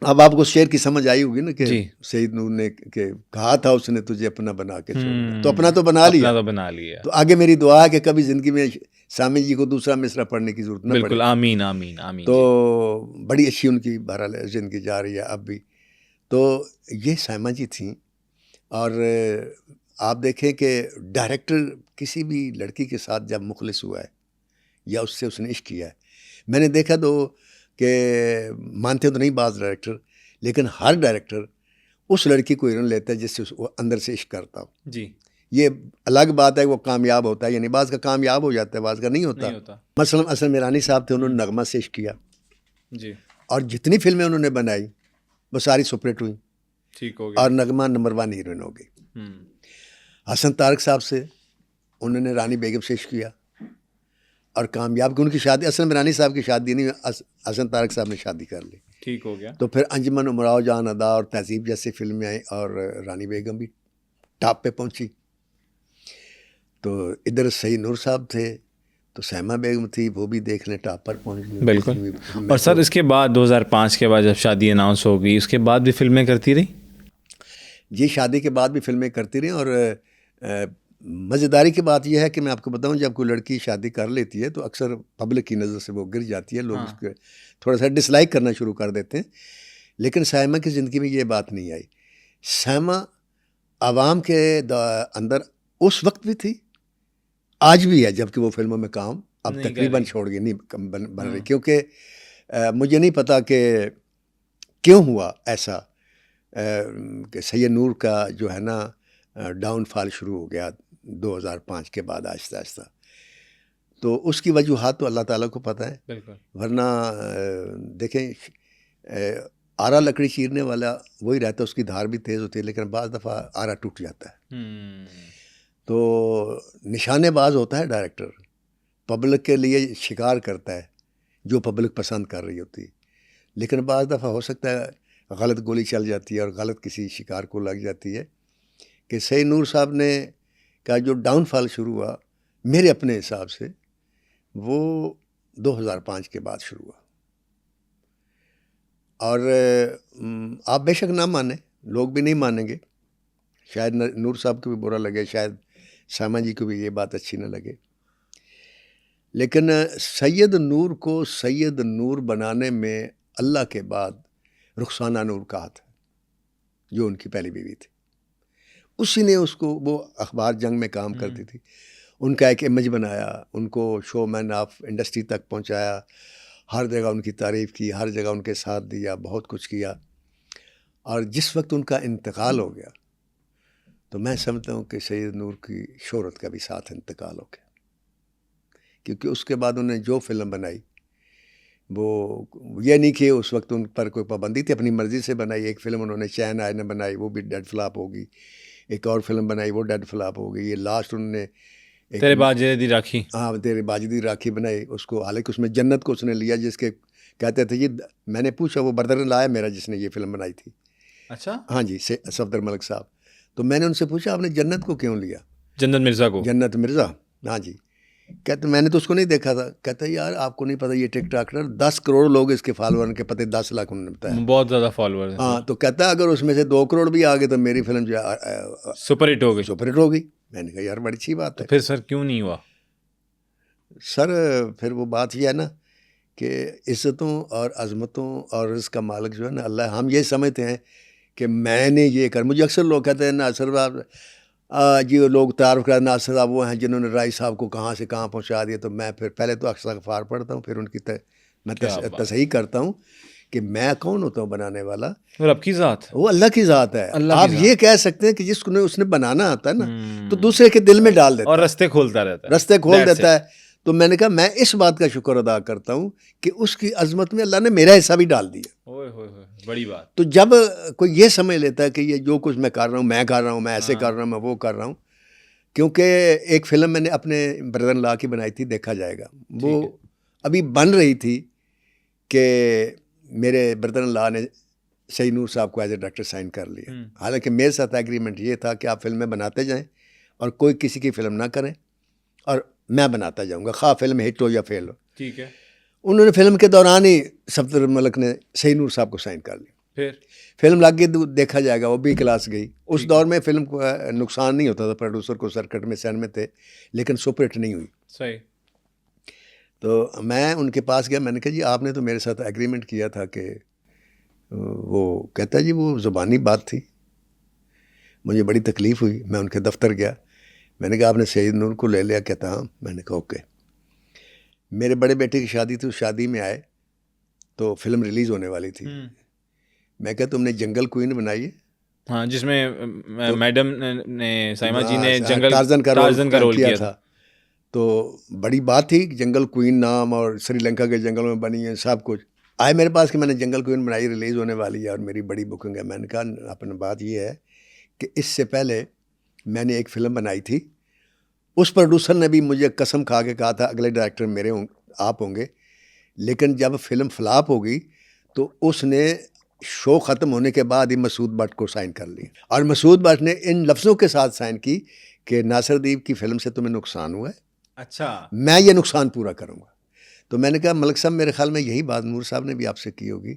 اب آپ کو شعر کی سمجھ آئی ہوگی نا کہ سعید نور نے کہ کہا تھا اس نے تجھے اپنا بنا کے چھوڑنا، تو اپنا تو بنا لیا. تو آگے میری دعا ہے کہ کبھی زندگی میں سامع جی کو دوسرا مصرع پڑھنے کی ضرورت نہ پڑے. بالکل. آمین آمین آمین. تو بڑی اچھی ان کی بہرحال زندگی جا رہی ہے اب بھی. تو یہ سائمہ جی تھیں. اور آپ دیکھیں کہ ڈائریکٹر کسی بھی لڑکی کے ساتھ جب مخلص ہوا ہے یا اس سے اس نے عشق کیا ہے، میں نے دیکھا تو کہ مانتے تو نہیں بعض ڈائریکٹر، لیکن ہر ڈائریکٹر اس لڑکی کو ہیروئن لیتا ہے جس سے وہ اندر سے عشق کرتا ہو. جی. یہ الگ بات ہے وہ کامیاب ہوتا ہے، یعنی بعض کا کامیاب ہو جاتا ہے، بعض کا نہیں ہوتا. مثلا اصل میرانی صاحب تھے، انہوں نے نغمہ سے عشق کیا. جی. اور جتنی فلمیں انہوں نے بنائی وہ ساری سپر ہٹ ہوئیں. ٹھیک ہو گیا. اور نغمہ نمبر 1 ہیروئن ہو گئی. حسن طارق صاحب سے انہوں نے رانی بیگم سے عشق کیا اور کامیاب کی. ان کی شادی اصل میرانی صاحب کی شادی نہیں، حسن طارق صاحب نے شادی کر لی. ٹھیک ہو گیا. تو پھر انجمن امراؤ جان ادا اور تہذیب جیسی فلمیں آئیں اور رانی بیگم بھی ٹاپ پہ پہنچی. تو ادھر سعید نور صاحب تھے تو سائمہ بیگم تھی، وہ بھی دیکھ لیں ٹاپ پر پہنچ گئی. بالکل. اور سر اس کے بعد 2005 کے بعد جب شادی اناؤنس ہو گئی، اس کے بعد بھی فلمیں کرتی رہی؟ جی، شادی کے بعد بھی فلمیں کرتی رہیں. اور مزیداری کی بات یہ ہے کہ میں آپ کو بتاؤں، جب کوئی لڑکی شادی کر لیتی ہے تو اکثر پبلک کی نظر سے وہ گر جاتی ہے، لوگ اس کو تھوڑا سا ڈس لائک کرنا شروع کر دیتے ہیں. لیکن سائمہ کی زندگی میں یہ بات نہیں آئی. سائمہ عوام کے اندر اس وقت بھی تھی، آج بھی ہے، جبکہ وہ فلموں میں کام اب تقریباً چھوڑ گئی، نہیں بن رہی. کیونکہ مجھے نہیں پتا کہ کیوں ہوا ایسا کہ سید نور کا جو ہے نا ڈاؤن فال شروع ہو گیا 2005 کے بعد آہستہ آہستہ. تو اس کی وجوہات تو اللہ تعالیٰ کو پتہ ہے. بالکل. ورنہ دیکھیں، آرا لکڑی چیرنے والا وہی رہتا ہے، اس کی دھار بھی تیز ہوتی ہے، لیکن بعض دفعہ آرا ٹوٹ جاتا ہے. تو نشانے باز ہوتا ہے ڈائریکٹر، پبلک کے لیے شکار کرتا ہے جو پبلک پسند کر رہی ہوتی ہے. لیکن بعض دفعہ ہو سکتا ہے غلط گولی چل جاتی ہے اور غلط کسی شکار کو لگ جاتی ہے. کہ سعید نور صاحب نے کا جو ڈاؤن فال شروع ہوا میرے اپنے حساب سے وہ 2005 کے بعد شروع ہوا. اور آپ بے شک نہ مانیں، لوگ بھی نہیں مانیں گے، شاید نور صاحب کو بھی برا لگے، شاید سائمہ جی کو بھی یہ بات اچھی نہ لگے. لیکن سید نور کو سید نور بنانے میں اللہ کے بعد رخسانہ نور کا ہاتھ ہے، جو ان کی پہلی بیوی تھی. اسی نے اس کو، وہ اخبار جنگ میں کام کرتی تھی، ان کا ایک امیج بنایا، ان کو شو مین آف انڈسٹری تک پہنچایا، ہر جگہ ان کی تعریف کی، ہر جگہ ان کے ساتھ دیا، بہت کچھ کیا. اور جس وقت ان کا انتقال ہو گیا تو میں سمجھتا ہوں کہ سید نور کی شہرت کا بھی ساتھ انتقال ہو گیا، کیونکہ اس کے بعد انہوں نے جو فلم بنائی وہ یہ نہیں کہ اس وقت ان پر کوئی پابندی تھی، اپنی مرضی سے بنائی. ایک فلم انہوں نے چین آئے نے بنائی، وہ بھی ڈیڈ فلاپ ہوگی. ایک اور فلم بنائی، وہ ڈیڈ فلاپ ہو گئی. یہ لاسٹ انہوں نے تیرے باجے دی راکھی، ہاں تیرے باجدی راکھی بنائی. اس کو حالانکہ اس میں جنت کو اس نے لیا، جس کے کہتے تھے یہ، میں نے پوچھا وہ بردر لایا میرا جس نے یہ فلم بنائی تھی. اچھا ہاں جی، صفدر ملک صاحب. تو میں نے ان سے پوچھا آپ نے جنت کو کیوں لیا؟ جنت مرزا کو. جنت مرزا، ہاں جی. کہتے میں نے تو اس کو نہیں دیکھا تھا. کہتا یار آپ کو نہیں پتا یہ ٹک ٹاکر 10 کروڑ لوگ اس کے فالوور کے پتے 10 لاکھ انہوں نے بتایا. بہت زیادہ فالوور ہیں. ہاں تو کہتا اگر اس میں سے 2 کروڑ بھی آ گئے تو میری فلم جو سپر ہٹ ہو گئی. سپر ہٹ ہو گئی. میں نے کہا یار بڑی اچھی بات ہے. پھر سر کیوں نہیں ہوا؟ سر پھر وہ بات یہ ہے نا کہ عزتوں اور عظمتوں اور رزق کا مالک جو ہے نا اللہ. ہم یہ سمجھتے ہیں کہ میں نے یہ کر، مجھے اکثر لوگ کہتے ہیں ناصر صاحب جی، لوگ تعارف کرا ناصر صاحب وہ ہیں جنہوں نے رائی صاحب کو کہاں سے کہاں پہنچا دیا. تو میں پھر پہلے تو استغفار پڑھتا ہوں، پھر ان کی میں تصحیح کرتا ہوں کہ میں کون ہوتا ہوں بنانے والا. رب کی ذات، وہ اللہ کی ذات ہے. آپ یہ کہہ سکتے ہیں کہ جس کو اس نے بنانا آتا ہے نا تو دوسرے کے دل میں ڈال دیتا اور ہے، رستے کھولتا رہتا ہے، رستے کھول دیتا ہے. تو میں نے کہا میں اس بات کا شکر ادا کرتا ہوں کہ اس کی عظمت میں اللہ نے میرا حصہ بھی ڈال دیا. بڑی بات. تو جب کوئی یہ سمجھ لیتا ہے کہ یہ جو کچھ میں کر رہا ہوں، میں کر رہا ہوں، میں ایسے کر رہا ہوں، میں وہ کر رہا ہوں. کیونکہ ایک فلم میں نے اپنے بردر ان لا کی بنائی تھی، دیکھا جائے گا، وہ ابھی بن رہی تھی کہ میرے بردر ان لا نے سید نور صاحب کو ایز اے ڈائریکٹر سائن کر لیا. حالانکہ میرے ساتھ ایگریمنٹ یہ تھا کہ آپ فلمیں بناتے جائیں اور کوئی کسی کی فلم نہ کریں اور میں بناتا جاؤں گا، خواہ فلم ہٹ ہو یا فیل ہو. ٹھیک ہے. انہوں نے فلم کے دوران ہی صفدر ملک نے سید نور صاحب کو سائن کر لیا. پھر فلم لگ گئی، دیکھا جائے گا، وہ بھی کلاس گئی. اس دور میں فلم کو نقصان نہیں ہوتا تھا، پروڈیوسر کو سرکٹ میں سین میں تھے، لیکن سپر ہٹ نہیں ہوئی. صحیح. تو میں ان کے پاس گیا، میں نے کہا جی آپ نے تو میرے ساتھ ایگریمنٹ کیا تھا کہ وہ کہتا جی وہ زبانی بات تھی. مجھے بڑی تکلیف ہوئی. میں ان کے دفتر گیا، میں نے کہا آپ نے سید نور کو لے لیا؟ کہتا ہاں. میں نے کہا اوکے. میرے بڑے بیٹے کی شادی تھی، اس شادی میں آئے تو فلم ریلیز ہونے والی تھی. میں کہا تم نے جنگل کوئین بنائی ہے، ہاں، جس میں میڈم نے سائمہ جی نے جنگل ٹارزن کا رول کیا تھا. تو بڑی بات تھی، جنگل کوئین نام اور سری لنکا کے جنگلوں میں بنی ہے سب کچھ. آئے میرے پاس کہ میں نے جنگل کوئین بنائی، ریلیز ہونے والی ہے اور میری بڑی بکنگ ہے. میں نے کہا اپنا بات یہ ہے کہ اس سے پہلے میں نے ایک فلم بنائی تھی، اس پروڈیوسر نے بھی مجھے قسم کھا کے کہا تھا اگلے ڈائریکٹر میرے آپ ہوں گے. لیکن جب فلم فلاپ ہو گئی تو اس نے شو ختم ہونے کے بعد ہی مسعود بٹ کو سائن کر لی. اور مسعود بٹ نے ان لفظوں کے ساتھ سائن کی کہ ناصر دیب کی فلم سے تمہیں نقصان ہوا ہے، اچھا میں یہ نقصان پورا کروں گا. تو میں نے کہا ملک صاحب میرے خیال میں یہی بات نور صاحب نے بھی آپ سے کی ہوگی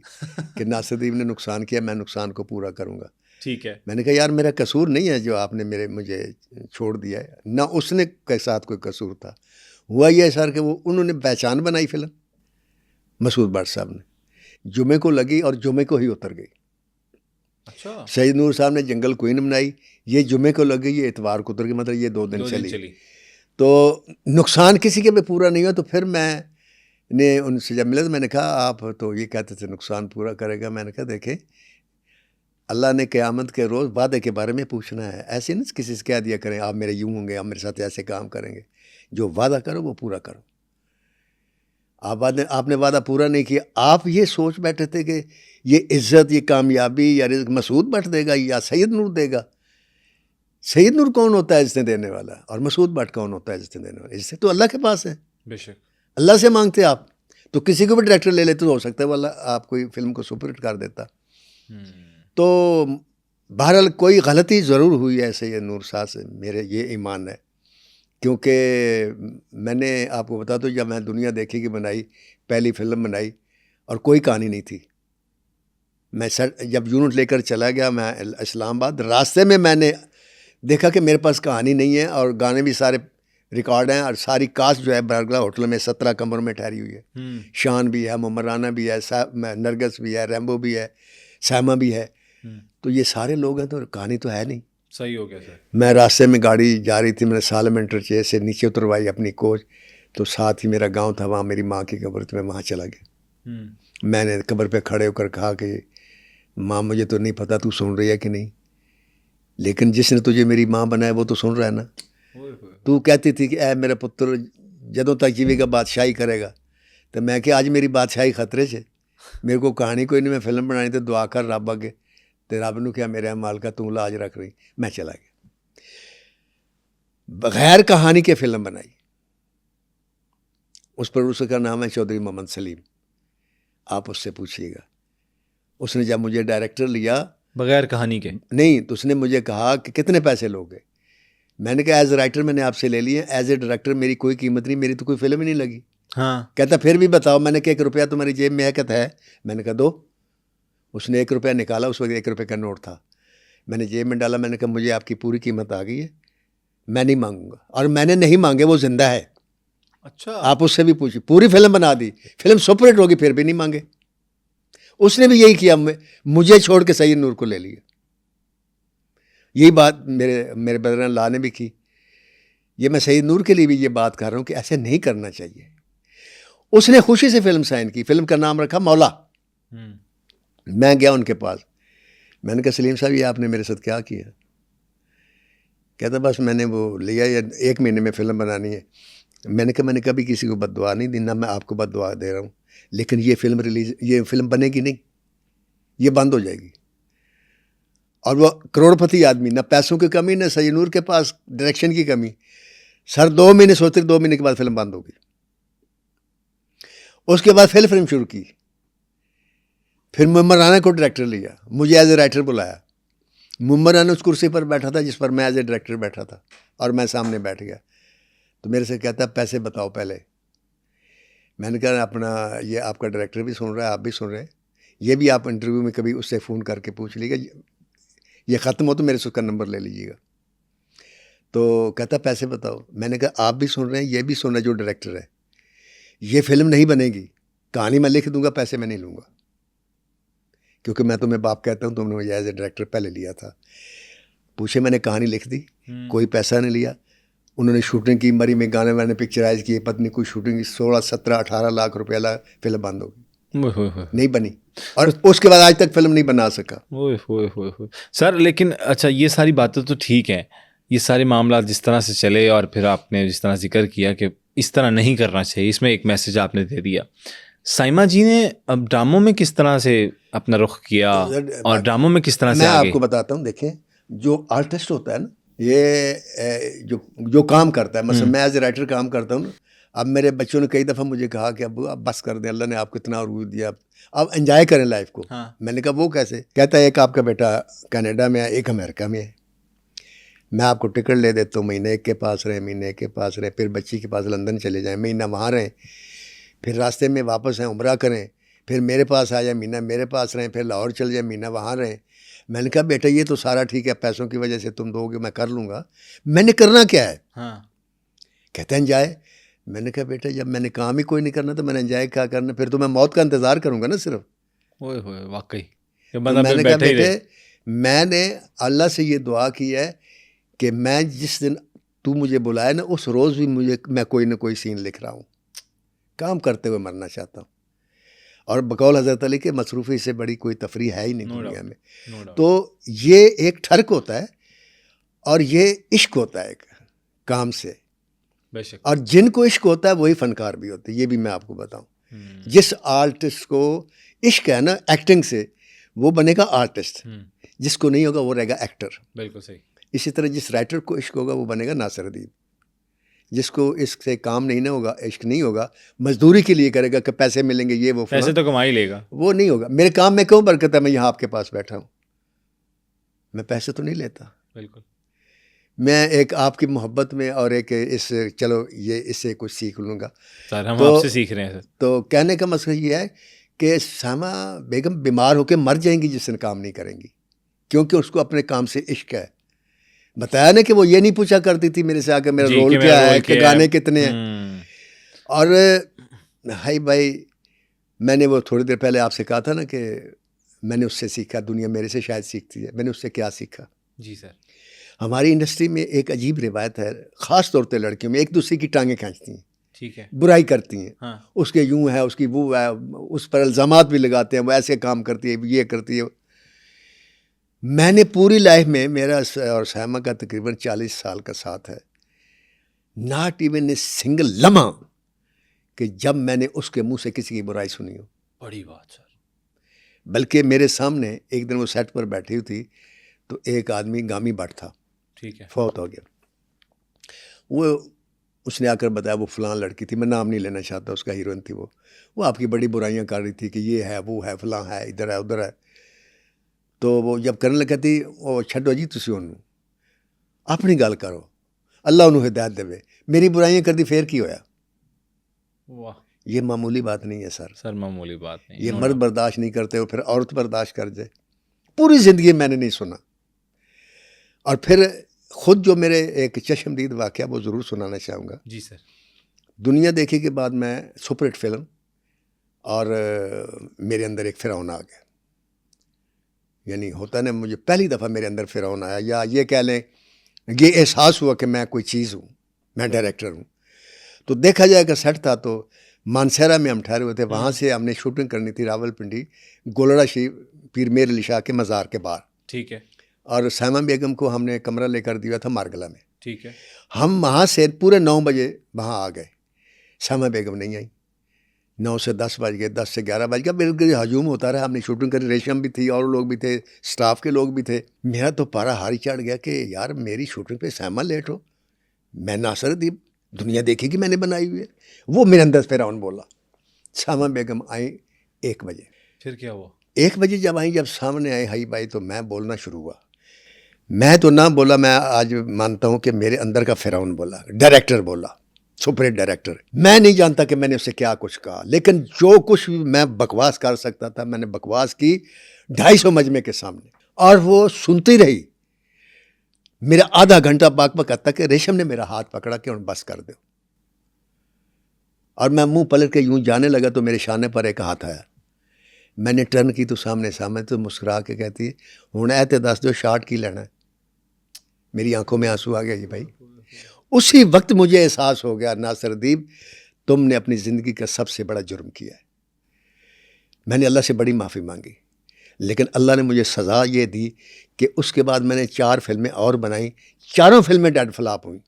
کہ ناصر دیب نے نقصان کیا، میں نقصان کو پورا کروں گا. ٹھیک ہے. میں نے کہا یار میرا قصور نہیں ہے جو آپ نے مجھے چھوڑ دیا ہے، نہ اس نے کے ساتھ کوئی قصور تھا. ہوا یہ سر کہ وہ انہوں نے پہچان بنائی فلم مسعود بٹ صاحب نے، جمعے کو لگی اور جمعے کو ہی اتر گئی. اچھا. سید نور صاحب نے جنگل کوئین بنائی، یہ جمعے کو لگی، یہ اتوار کو اتر گئی، مطلب یہ 2 دن چلی. تو نقصان کسی کے بھی پورا نہیں ہوا. تو پھر میں نے ان سے جب ملا تو میں نے کہا آپ تو یہ کہتے تھے نقصان پورا کرے گا. میں نے کہا دیکھیں اللہ نے قیامت کے روز وعدے کے بارے میں پوچھنا ہے، ایسے نہیں کسی سے کہہ دیا کریں آپ میرے یوں ہوں گے، آپ میرے ساتھ ایسے کام کریں گے. جو وعدہ کرو وہ پورا کرو. آپ نے وعدہ پورا نہیں کیا. آپ یہ سوچ بیٹھے تھے کہ یہ عزت، یہ کامیابی یا رزق مسعود بٹ دے گا یا سید نور دے گا. سید نور کون ہوتا ہے عزتیں دینے والا، اور مسعود بٹ کون ہوتا ہے عزتیں دینے والا؟ عزتیں تو اللہ کے پاس ہیں، بے شک اللہ سے مانگتے آپ. تو کسی کو بھی ڈائریکٹر لے لیتے تو ہو سکتا ہے وہ اللہ آپ کوئی فلم کو سپر ہٹ کر دیتا. تو بہرحال کوئی غلطی ضرور ہوئی ہے سید نور صاحب سے، میرے یہ ایمان ہے. کیونکہ میں نے آپ کو بتا دوں جب میں دنیا دیکھے کی بنائی، پہلی فلم بنائی اور کوئی کہانی نہیں تھی. میں جب یونٹ لے کر چلا گیا میں اسلام آباد، راستے میں نے دیکھا کہ میرے پاس کہانی نہیں ہے اور گانے بھی سارے ریکارڈ ہیں اور ساری کاسٹ جو ہے برگلا ہوٹل میں 17 کمروں میں ٹھہری ہوئی ہے. شان بھی ہے، محمد رانا بھی ہے، نرگس بھی ہے، ریمبو بھی ہے، سائمہ بھی ہے. تو یہ سارے لوگ ہیں تو کہانی تو ہے نہیں. صحیح ہو گیا سر. میں راستے میں گاڑی جا رہی تھی, میں نے سالم انٹرچیز سے نیچے اتروائی اپنی کوچ, تو ساتھ ہی میرا گاؤں تھا, وہاں میری ماں کی قبر تھی, میں وہاں چلا گیا. میں نے قبر پہ کھڑے ہو کر کہا کہ ماں مجھے تو نہیں پتہ تو سن رہی ہے کہ نہیں, لیکن جس نے تجھے میری ماں بنایا وہ تو سن رہا ہے نا. تو کہتی تھی کہ اے میرا پتر جدوں تک جیوے گا بادشاہی کرے گا, تو میں کہ آج میری بادشاہی خطرے سے, میرے کو کہانی کوئی نہیں, میں فلم بنانی تو دعا کر رب اگے, تو رب نو کیا میرے مالکا تو لاج رکھ رہی. میں چلا گیا, بغیر کہانی کے فلم بنائی. اس پروڈیوسر کا نام ہے چودھری محمد سلیم, آپ اس سے پوچھیے گا. اس نے جب مجھے ڈائریکٹر لیا بغیر کہانی کے, نہیں, تو اس نے مجھے کہا کہ کتنے پیسے لوگے. میں نے کہا ایز اے رائٹر میں نے آپ سے لے لیے, ایز اے ڈائریکٹر میری کوئی قیمت نہیں, میری تو کوئی فلم ہی نہیں لگی. ہاں. کہتا پھر بھی بتاؤ. میں نے کہا 1 روپیہ تمہاری جیب میں ہے, کہتا ہے. میں نے کہا دو. اس نے 1 روپیہ نکالا, اس وقت 1 روپے کا نوٹ تھا, میں نے جیب میں ڈالا. میں نے کہا مجھے آپ کی پوری قیمت آ گئی ہے, میں نہیں مانگوں گا. اور میں نے نہیں مانگے, وہ زندہ ہے. اچھا, آپ اس سے بھی پوچھیے, پوری فلم بنا دی, فلم سپر ہٹ ہوگی, پھر بھی نہیں مانگے. اس نے بھی یہی کیا, مجھے چھوڑ کے سید نور کو لے لیا. یہی بات میرے بدر اللہ نے بھی کی. یہ میں سید نور کے لیے بھی یہ بات کر رہا ہوں کہ ایسے نہیں کرنا چاہیے. اس نے خوشی سے فلم سائن کی, فلم کا نام رکھا مولا. میں گیا ان کے پاس, میں نے کہا سلیم صاحب یہ آپ نے میرے ساتھ کیا کیا؟ کہتا بس میں نے وہ لیا, 1 مہینے میں فلم بنانی ہے. میں نے کہا میں نے کبھی کسی کو بد دعا نہیں دی, نہ میں آپ کو بد دعا دے رہا ہوں, لیکن یہ فلم بنے گی نہیں, یہ بند ہو جائے گی. اور وہ کروڑ پتی آدمی, نہ پیسوں کی کمی, نہ سید نور کے پاس ڈائریکشن کی کمی. سر 2 مہینے سوچتے, 2 مہینے کے بعد فلم بند ہوگی. اس کے بعد پھر فلم شروع کی. پھر محمد رانا کو ڈائریکٹر لیا, مجھے ایز اے رائٹر بلایا. محمد رانا اس کرسی پر بیٹھا تھا جس پر میں ایز اے ڈائریکٹر بیٹھا تھا, اور میں سامنے بیٹھ گیا. تو میرے سے کہتا ہے پیسے بتاؤ پہلے. میں نے کہا اپنا یہ آپ کا ڈائریکٹر بھی سن رہا ہے, آپ بھی سن رہے ہیں, یہ بھی آپ انٹرویو میں کبھی اس سے فون کر کے پوچھ لیجیے گا, یہ ختم ہو تو میرے سے اس کا نمبر لے لیجیے گا. تو کہتا پیسے بتاؤ. میں نے کہا آپ بھی سن رہے ہیں, یہ بھی سن رہے ہیں جو ڈائریکٹر ہے, یہ فلم نہیں بنے گی, کہانی میں لکھ دوں گا, پیسے میں نہیں لوں گا, کیونکہ میں تمہیں باپ کہتا ہوں, تم نے مجھے ایز اے ڈائریکٹر پہلے لیا تھا. پوچھے, میں نے کہانی لکھ دی, کوئی پیسہ نہیں لیا. انہوں نے شوٹنگ کی, مری میں گانے وانے پکچرائز کیے, پتنی کوئی شوٹنگ 16, 17, 18 لاکھ روپیہ فلم بند ہو گئی, نہیں بنی. اور اس کے بعد آج تک فلم نہیں بنا سکا. سر لیکن اچھا یہ ساری باتیں تو ٹھیک ہیں, یہ سارے معاملات جس طرح سے چلے, اور پھر آپ نے جس طرح ذکر کیا کہ اس طرح نہیں کرنا چاہیے, اس میں ایک میسج آپ نے دے دیا. سائما جی نے اب ڈراموں میں کس طرح سے اپنا رخ کیا, اور ڈراموں میں کس طرح سے میں آگے؟ آپ کو بتاتا ہوں. دیکھیں جو آرٹسٹ ہوتا ہے نا, یہ جو کام کرتا ہے, مثلا میں ایز اے رائٹر کام کرتا ہوں نا. اب میرے بچوں نے کئی دفعہ مجھے کہا کہ ابو اب بس کر دیں, اللہ نے آپ کو اتنا عروج دیا, اب انجوائے کریں لائف کو. میں نے کہا وہ کیسے؟ کہتا ہے ایک آپ کا بیٹا کینیڈا میں ہے, ایک امریکہ میں ہے, میں آپ کو ٹکٹ لے دیتا ہوں, مہینے 1 کے پاس رہیں, مہینے 1 کے پاس رہیں, پھر بچی کے پاس لندن چلے جائیں, مہینہ وہاں رہیں, پھر راستے میں واپس آئیں, عمرہ کریں, پھر میرے پاس آ جائیں, مہینہ میرے پاس رہیں, پھر لاہور چل جائیں, مہینہ وہاں رہیں. میں نے کہا بیٹا یہ تو سارا ٹھیک ہے, پیسوں کی وجہ سے تم دو گے, میں کر لوں گا, میں نے کرنا کیا ہے؟ کہتے ہیں انجوائے. میں نے کہا بیٹا جب میں نے کام ہی کوئی نہیں کرنا تو میں نے انجوائے کیا کرنا, پھر تو میں موت کا انتظار کروں گا نا صرف. واقعی میں نے کہا بیٹے میں نے اللہ سے یہ دعا کی ہے کہ میں جس دن تو مجھے بلائے نا, اس روز بھی میں کوئی نہ کوئی سین لکھ رہا ہوں, کام کرتے ہوئے مرنا چاہتا ہوں. اور بقول حضرت علی کے مصروفی سے بڑی کوئی تفریح ہے ہی نہیں دنیا میں. تو یہ ایک ٹھرک ہوتا ہے, اور یہ عشق ہوتا ہے ایک کام سے, اور جن کو عشق ہوتا ہے وہی فنکار بھی ہوتے ہیں. یہ بھی میں آپ کو بتاؤں, جس آرٹسٹ کو عشق ہے نا ایکٹنگ سے, وہ بنے گا آرٹسٹ, جس کو نہیں ہوگا وہ رہے گا ایکٹر. بالکل صحیح. اسی طرح جس رائٹر کو عشق ہوگا وہ بنے گا ناصر ادیب, جس کو عشق سے کام نہیں نہ ہوگا, عشق نہیں ہوگا, مزدوری کے لیے کرے گا کہ پیسے ملیں گے, یہ وہ پیسے تو کما ہی لے گا, وہ نہیں ہوگا. میرے کام میں کیوں برکت ہے؟ میں یہاں آپ کے پاس بیٹھا ہوں, میں پیسے تو نہیں لیتا. بالکل. میں ایک آپ کی محبت میں اور ایک اس چلو یہ اس سے کچھ سیکھ لوں گا. سر ہم آپ سے سیکھ رہے ہیں. تو کہنے کا مسئلہ یہ ہے کہ سائما بیگم بیمار ہو کے مر جائیں گی جس دن کام نہیں کریں گی, کیونکہ اس کو اپنے کام سے عشق ہے. بتایا نا کہ وہ یہ نہیں پوچھا کرتی تھی میرے سے آ کے میرا رول کیا ہے, کہ گانے کتنے ہیں. اور ہائی بھائی, میں نے وہ تھوڑی دیر پہلے آپ سے کہا تھا نا کہ میں نے اس سے سیکھا, دنیا میرے سے شاید سیکھتی ہے. میں نے اس سے کیا سیکھا؟ جی سر. ہماری انڈسٹری میں ایک عجیب روایت ہے، خاص طور پہ لڑکیوں میں، ایک دوسرے کی ٹانگیں کھینچتی ہیں، ٹھیک ہے، برائی کرتی ہیں، ہاں، اس کے یوں ہے، اس کی وہ ہے، اس پر الزامات بھی لگاتے ہیں، وہ ایسے کام کرتی ہے، یہ کرتی ہے۔ میں نے پوری لائف میں، میرا اور سائمہ کا تقریباً 40 سال کا ساتھ ہے، ناٹ ایون اے سنگل لمحہ کہ جب میں نے اس کے منہ سے کسی کی برائی سنی ہو۔ بڑی بات سر۔ بلکہ میرے سامنے ایک دن وہ سیٹ پر بیٹھی ہوئی تھی، تو ایک آدمی گامی بٹ تھا، ٹھیک ہے، فوت ہو گیا۔ وہ اس نے آ کر بتایا وہ فلاں لڑکی تھی، میں نام نہیں لینا چاہتا، اس کا ہیروئن تھی، وہ آپ کی بڑی برائیاں کر رہی تھی کہ یہ ہے، وہ ہے، فلاں ہے، ادھر ہے، ادھر ہے۔ تو وہ جب کرنے لگا تھی، وہ چھڈو جی تسی انہوں اپنی گل کرو، اللہ انہوں ہدایت دے، میری برائیاں کر دی پھر کی ہویا؟ واہ، یہ معمولی بات نہیں ہے سر معمولی بات نہیں، یہ مرد برداشت نہیں کرتے ہو، پھر عورت برداشت کر جائے۔ پوری زندگی میں نے نہیں سنا۔ اور پھر خود جو میرے ایک چشمدید واقعہ وہ ضرور سنانا چاہوں گا۔ جی سر۔ دنیا دیکھی کے بعد میں سپر ہٹ فلم، اور میرے اندر ایک فرعون آ گیا، یعنی ہوتا نا، مجھے پہلی دفعہ میرے اندر فرعون آیا، یا یہ کہہ لیں یہ احساس ہوا کہ میں کوئی چیز ہوں، میں ڈائریکٹر ہوں۔ تو دیکھا جائے کہ سیٹ تھا تو مانسہرہ میں ہم ٹھہرے ہوئے تھے، وہاں سے ہم نے شوٹنگ کرنی تھی راول پنڈی گولڑا شریف پیر میر علی شاہ کے مزار کے باہر، ٹھیک ہے، اور سائمہ بیگم کو ہم نے کمرہ لے کر دیا تھا مارگلہ میں۔ ٹھیک ہے، ہم وہاں سے پورے 9 بجے وہاں آ گئے، سائمہ بیگم نہیں آئی، 9 سے 10 بج گئے، 10 سے 11 بج گیا، بالکل ہجوم ہوتا رہا۔ ہم نے شوٹنگ کری، ریشم بھی تھی اور لوگ بھی تھے، سٹاف کے لوگ بھی تھے۔ میرا تو پارا ہاری چڑھ گیا کہ یار میری شوٹنگ پہ سائمہ لیٹ ہو، میں ناصر ادیب، دنیا دیکھے گی میں نے بنائی ہوئی ہے۔ وہ میرے اندر فرعون بولا۔ سائمہ بیگم آئیں 1 بجے، پھر کیا ہوا؟ 1 بجے جب آئیں، جب سامنے آئے ہائی بھائی، تو میں بولنا شروع ہوا۔ میں تو نہ بولا، میں آج مانتا ہوں کہ میرے اندر کا فرعون بولا، ڈائریکٹر بولا، سپر ہٹ ڈائریکٹر۔ میں نہیں جانتا کہ میں نے اسے کیا کچھ کہا، لیکن جو کچھ میں بکواس کر سکتا تھا میں نے بکواس کی 250 مجمع کے سامنے، اور وہ سنتی رہی۔ میرا آدھا گھنٹہ باک بک تک کہ ریشم نے میرا ہاتھ پکڑا کہ ان بس کر دو، اور میں منہ پلٹ کے یوں جانے لگا تو میرے شانے پر ایک ہاتھ آیا۔ میں نے ٹرن کی تو سامنے تو مسکرا کے کہتی ہے ہوں اے تے دس دو شارٹ کی لینا ہے۔ میری آنکھوں میں آنسو آ گیا جی بھائی۔ اسی وقت مجھے احساس ہو گیا ناصر ادیب تم نے اپنی زندگی کا سب سے بڑا جرم کیا ہے۔ میں نے اللہ سے بڑی معافی مانگی، لیکن اللہ نے مجھے سزا یہ دی کہ اس کے بعد میں نے 4 فلمیں اور بنائیں، 4 فلمیں ڈیڈ فلاپ ہوئیں۔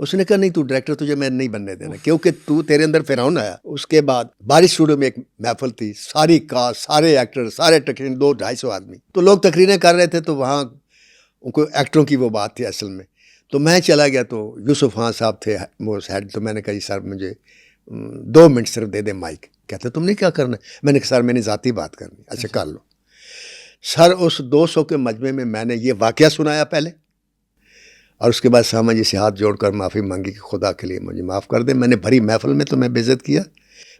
اس نے کہا نہیں تو ڈائریکٹر تجھے میں نہیں بننے دینا، کیونکہ تیرے اندر فرعون آیا۔ اس کے بعد بارش اسٹوڈیو میں ایک محفل تھی، ساری کاسٹ، سارے ایکٹر، سارے ٹیکنیشین، 200-250 آدمی، تو لوگ تقریریں کر رہے تھے، تو وہاں ان کو ایکٹروں کی وہ بات تھی اصل میں۔ تو میں چلا گیا، تو یوسف خان صاحب تھے وہ ہیڈ، تو میں نے کہا جی سر مجھے 2 منٹ صرف دے دیں مائک۔ کہتے تم نے کیا کرنا ہے؟ میں نے کہا سر میں نے ذاتی بات کرنی۔ اچھا کر لو سر۔ اس 200 کے مجمع میں نے یہ واقعہ سنایا پہلے، اور اس کے بعد سامع جی سے ہاتھ جوڑ کر معافی مانگی کہ خدا کے لیے مجھے معاف کر دیں، میں نے بھری محفل میں تمہیں بے عزت کیا،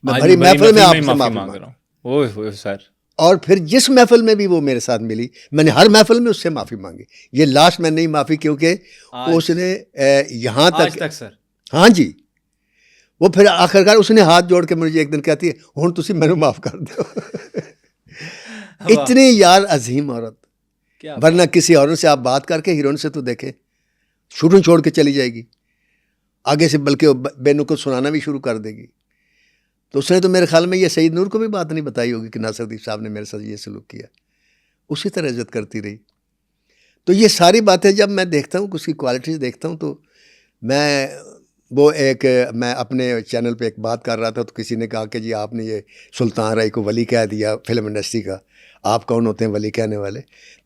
میں بھری محفل میں آپ سے معافی مانگ رہا ہوں۔ اوہ سر۔ اور پھر جس محفل میں بھی وہ میرے ساتھ ملی، میں نے ہر محفل میں اس سے معافی مانگی۔ یہ لاسٹ میں نہیں معافی، کیونکہ اس نے یہاں تک سر، ہاں جی، وہ پھر آخرکار اس نے ہاتھ جوڑ کے مجھے ایک دن کہتی ہے ہوں تسی میں معاف کر دو۔ اتنی یار عظیم عورت، ورنہ کسی عورت سے آپ بات کر کے ہیروئن سے تو دیکھیں شوٹنگ چھوڑ کے چلی جائے گی آگے سے، بلکہ بے نقل سنانا بھی شروع کر دے گی۔ تو اس نے تو میرے خیال میں یہ سعید نور کو بھی بات نہیں بتائی ہوگی کہ ناصر ادیب صاحب نے میرے ساتھ یہ سلوک کیا، اسی طرح عزت کرتی رہی۔ تو یہ ساری باتیں جب میں دیکھتا ہوں، اس کی کوالٹیز دیکھتا ہوں، تو میں اپنے چینل پہ ایک بات کر رہا تھا، تو کسی نے کہا کہ جی آپ نے یہ سلطان رائی کو ولی کہہ دیا فلم انڈسٹری کا، آپ کون ہوتے ہیں ولی کہنے والے؟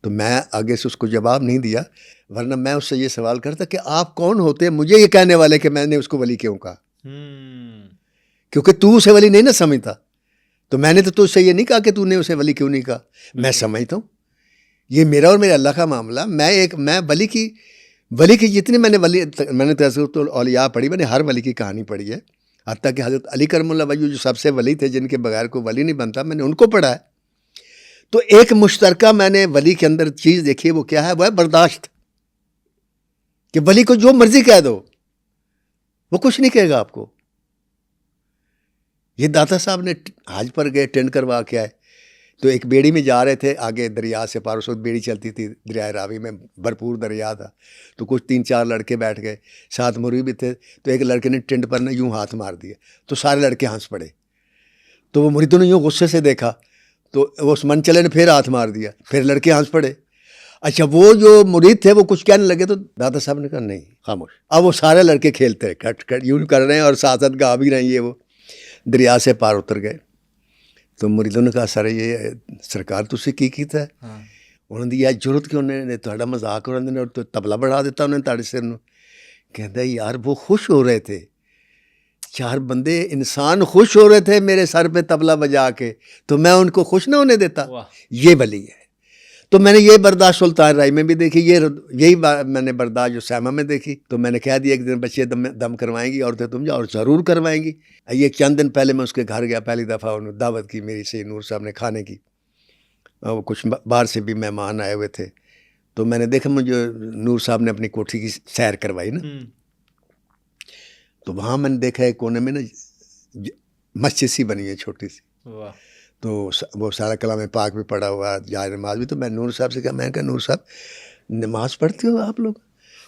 تو میں آگے سے اس کو جواب نہیں دیا، ورنہ میں اس سے یہ سوال کرتا کہ آپ کون ہوتے ہیں مجھے یہ کہنے والے کہ میں نے اس کو ولی کیوں کہا؟ کیونکہ تو اسے ولی نہیں نہ سمجھتا، تو میں نے تو تجھ سے یہ نہیں کہا کہ تو نے اسے ولی کیوں نہیں کہا، میں سمجھتا ہوں یہ میرا اور میرے اللہ کا معاملہ۔ میں ولی کی جتنی میں نے تذکرۃ الاولیاء پڑھی، میں نے ہر ولی کی کہانی پڑھی ہے، حتیٰ کہ حضرت علی کرم اللہ وجہ جو سب سے ولی تھے، جن کے بغیر کوئی ولی نہیں بنتا، میں نے ان کو پڑھا ہے۔ تو ایک مشترکہ میں نے ولی کے اندر چیز دیکھی ہے، وہ کیا ہے؟ وہ ہے برداشت، کہ ولی کو جو مرضی کہہ دو وہ کچھ نہیں کہے گا آپ کو۔ یہ داتا صاحب نے حج پر گئے، ٹینٹ کروا کے آئے، تو ایک بیڑی میں جا رہے تھے آگے دریا سے پار، اس وقت بیڑی چلتی تھی دریائے راوی میں، بھرپور دریا تھا، تو کچھ 3-4 لڑکے بیٹھ گئے، ساتھ مرید بھی تھے، تو ایک لڑکے نے ٹنڈ پر یوں ہاتھ مار دیا، تو سارے لڑکے ہنس پڑے، تو وہ مریدوں نے یوں غصے سے دیکھا، تو اس منچلے نے پھر ہاتھ مار دیا، پھر لڑکے ہنس پڑے۔ اچھا وہ جو مرید تھے وہ کچھ کہنے لگے تو دادا صاحب نے کہا نہیں خاموش۔ اب وہ سارے لڑکے کھیلتے رہے، کٹ کٹ یوں کر رہے ہیں اور ساتھ ساتھ گا بھی رہے ہیں، یہ وہ دریا سے پار اتر گئے۔ تو مریدوں نے کہا سر یہ سرکار تسی کی کیتا ہے؟ انہوں نے یہ ضرورت کہ انہوں نے تھوڑا مذاق اور انہوں نے تبلا بڑھا دیتا انہوں نے تاڑے سر نو۔ کہتا ہے یار وہ خوش ہو رہے تھے، 4 بندے انسان خوش ہو رہے تھے میرے سر پہ تبلا بجا کے، تو میں ان کو خوش نہ ہونے دیتا۔ یہ ولی ہے۔ تو میں نے یہ برداشت سلطان رائی میں بھی دیکھی، یہی میں نے برداشت جو سیما میں دیکھی۔ تو میں نے کہہ دیا ایک دن بچے دم کروائیں گی عورتیں تم جاؤ، اور ضرور کروائیں گی۔ یہ چند دن پہلے میں اس کے گھر گیا، پہلی دفعہ انہوں نے دعوت کی میری سید نور صاحب نے کھانے کی، وہ کچھ باہر سے بھی مہمان آئے ہوئے تھے، تو میں نے دیکھا مجھے نور صاحب نے اپنی کوٹھی کی سیر کروائی نا، تو وہاں میں نے دیکھا ایک کونے میں نا مسجد سی بنی ہے چھوٹی سی، تو وہ سارا کلام پاک بھی پڑھا ہوا، جائے نماز بھی۔ تو میں نور صاحب سے کہا، میں نے کہا نور صاحب نماز پڑھتے ہو آپ لوگ؟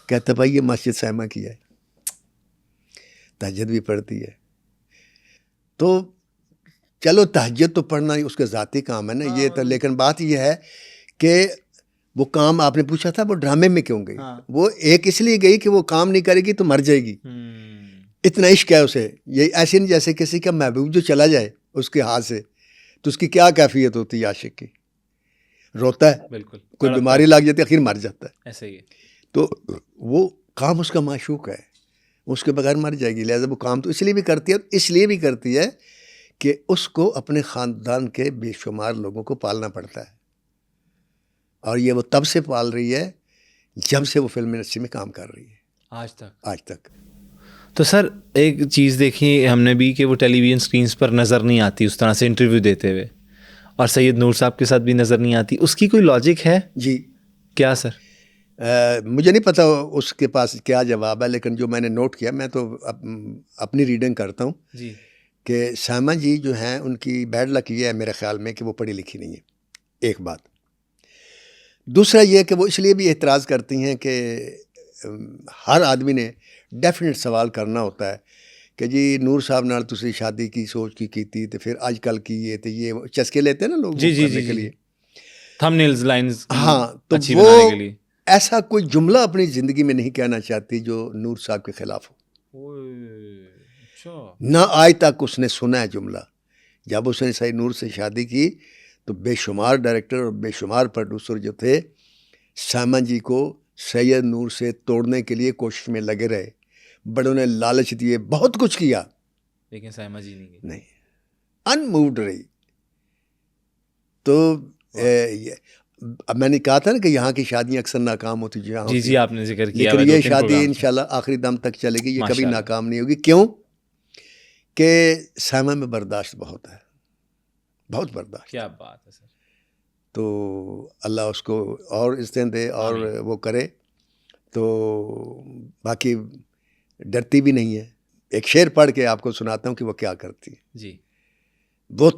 کہتا بھائی یہ مسجد سیما کی ہے، تہجد بھی پڑھتی ہے۔ تو چلو تہجد تو پڑھنا اس کے ذاتی کام ہے نا، یہ تو، لیکن بات یہ ہے کہ وہ کام آپ نے پوچھا تھا وہ ڈرامے میں کیوں گئی؟ وہ ایک اس لیے گئی کہ وہ کام نہیں کرے گی تو مر جائے گی، اتنا عشق ہے اسے۔ یہ ایسے نہیں جیسے کسی کا محبوب جو چلا جائے اس کے ہاتھ سے تو اس کی کیا کیفیت ہوتی ہے، عاشق کی روتا ہے، بالکل کوئی بیماری لگ جاتی ہے آخر مر جاتا ہے، ایسے ہی۔ تو وہ کام اس کا معشوق ہے، اس کے بغیر مر جائے گی، لہٰذا وہ کام تو اس لیے بھی کرتی ہے، اس لیے بھی کرتی ہے کہ اس کو اپنے خاندان کے بے شمار لوگوں کو پالنا پڑتا ہے، اور یہ وہ تب سے پال رہی ہے جب سے وہ فلم انڈسٹری میں کام کر رہی ہے، آج تک۔ تو سر ایک چیز دیکھی ہم نے بھی کہ وہ ٹیلی ویژن سکرینز پر نظر نہیں آتی اس طرح سے انٹرویو دیتے ہوئے، اور سید نور صاحب کے ساتھ بھی نظر نہیں آتی، اس کی کوئی لاجک ہے؟ جی کیا سر؟ مجھے نہیں پتہ اس کے پاس کیا جواب ہے، لیکن جو میں نے نوٹ کیا، میں تو اپنی ریڈنگ کرتا ہوں جی، کہ سیما جی جو ہیں ان کی بیڈ لک یہ ہے میرے خیال میں کہ وہ پڑھی لکھی نہیں ہے، ایک بات۔ دوسرا یہ کہ وہ اس لیے بھی اعتراض کرتی ہیں کہ ہر آدمی نے ڈیفینیٹ سوال کرنا ہوتا ہے کہ جی نور صاحب نال تسی شادی کی سوچ کی کیتی تے پھر آج کل کی یہ تے یہ چسکے لیتے ہیں نا لوگ کرنے کے لیے، تھمبنیلز لائنز، ہاں، تو وہ ایسا کوئی جملہ اپنی زندگی میں نہیں کہنا چاہتی جو نور صاحب کے خلاف ہو، نہ آج تک اس نے سنا ہے جملہ۔ جب اس نے سید نور سے شادی کی تو بے شمار ڈائریکٹر اور بے شمار پروڈیوسر جو تھے سیما جی کو سید نور سے توڑنے کے لیے کوشش میں لگے رہے، بڑوں نے لالچ دیے، بہت کچھ کیا، لیکن سیما جی نہیں، انموڈ رہی۔ تو اب میں نے کہا تھا نا کہ یہاں کی شادیاں اکثر ناکام ہوتی، جی آپ نے ذکر کیا، لیکن یہ شادی انشاءاللہ آخری دم تک چلے گی، یہ کبھی ناکام نہیں ہوگی۔ کیوں کہ سیما میں برداشت بہت ہے، بہت برداشت۔ کیا بات ہے سر! تو اللہ اس کو اور عزتیں دے اور وہ کرے۔ تو باقی ڈرتی بھی نہیں ہے۔ ایک شعر پڑھ کے آپ کو سناتا ہوں کہ وہ کیا کرتی ہے۔ جی، وہ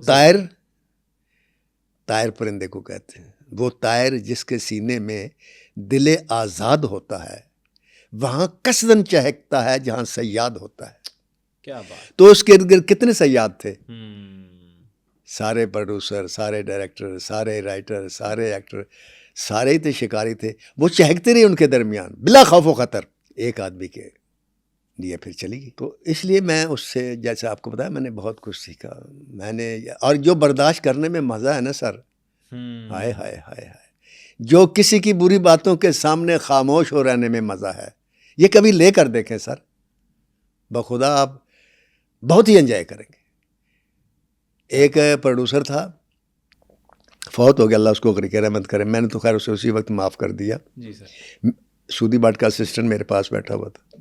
طائر پرندے کو کہتے ہیں، وہ طائر جس کے سینے میں دل آزاد ہوتا ہے، وہاں قصدن چہکتا ہے جہاں صیاد ہوتا ہے۔ کیا بات! تو اس کے ارد گرد کتنے صیاد تھے، سارے پروڈیوسر، سارے ڈائریکٹر، سارے رائٹر، سارے ایکٹر، سارے ہی تھے شکاری تھے، وہ چہکتے رہے ان کے درمیان بلا خوف و خطر، ایک آدمی کے لیے پھر چلی گئی۔ تو اس لیے میں اس سے، جیسے آپ کو بتایا، میں نے بہت کچھ سیکھا، میں نے، اور جو برداشت کرنے میں مزہ ہے نا سر، ہائے ہائے ہائے ہائے، جو کسی کی بری باتوں کے سامنے خاموش ہو رہنے میں مزہ ہے، یہ کبھی لے کر دیکھیں سر، بخدا آپ بہت ہی انجوائے کریں گے۔ ایک پروڈیوسر تھا، فوت ہو گیا، اللہ اس کو غریق رحمت کرے، میں نے تو خیر اسے اسی وقت معاف کر دیا۔ جی سر۔ سودی بٹ کا اسسٹنٹ میرے پاس بیٹھا ہوا تھا،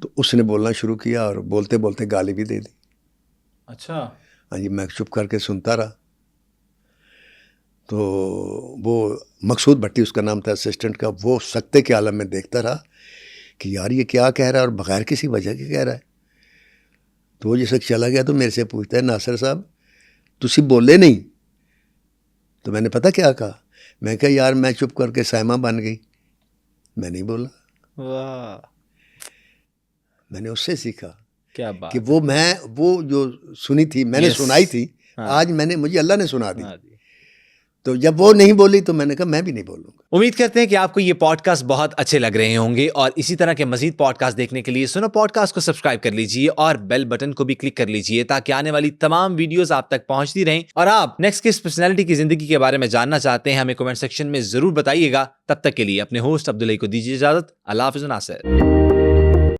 تو اس نے بولنا شروع کیا اور بولتے بولتے گالی بھی دے دی۔ اچھا؟ ہاں جی، میں چپ کر کے سنتا رہا۔ تو وہ مقصود بھٹی اس کا نام تھا اسسٹنٹ کا، وہ سکتے کے عالم میں دیکھتا رہا کہ یار یہ کیا کہہ رہا ہے اور بغیر کسی وجہ کے کہہ رہا ہے۔ تو وہ جس وقت چلا گیا تو میرے سے پوچھتا ہے، ناصر صاحب تسی بولے نہیں؟ تو میں نے پتہ کیا کہا, میں کہا یار میں چپ کر کے سائمہ بن گئی, میں نہیں بولا. واہ میں نے اس سے سیکھا کیا بات. کہ وہ جو سنی تھی میں نے سنائی تھی, آج مجھے اللہ نے سنا دی. تو جب وہ نہیں بولی تو میں نے کہا میں بھی نہیں بولوں گا. امید کرتے ہیں کہ آپ کو یہ پوڈ کاسٹ بہت اچھے لگ رہے ہوں گے, اور اسی طرح کے مزید پوڈ کاسٹ دیکھنے کے لیے سنو پوڈ کاسٹ کو سبسکرائب کر لیجئے اور بیل بٹن کو بھی کلک کر لیجئے تاکہ آنے والی تمام ویڈیوز آپ تک پہنچتی رہیں. اور آپ نیکسٹ کس پرسنالٹی کی زندگی کے بارے میں جاننا چاہتے ہیں ہمیں کمنٹ سیکشن میں ضرور بتائیے گا. تب تک کے لیے اپنے ہوسٹ عبداللہ کو دیجیے اجازت. اللہ حافظ ناصر.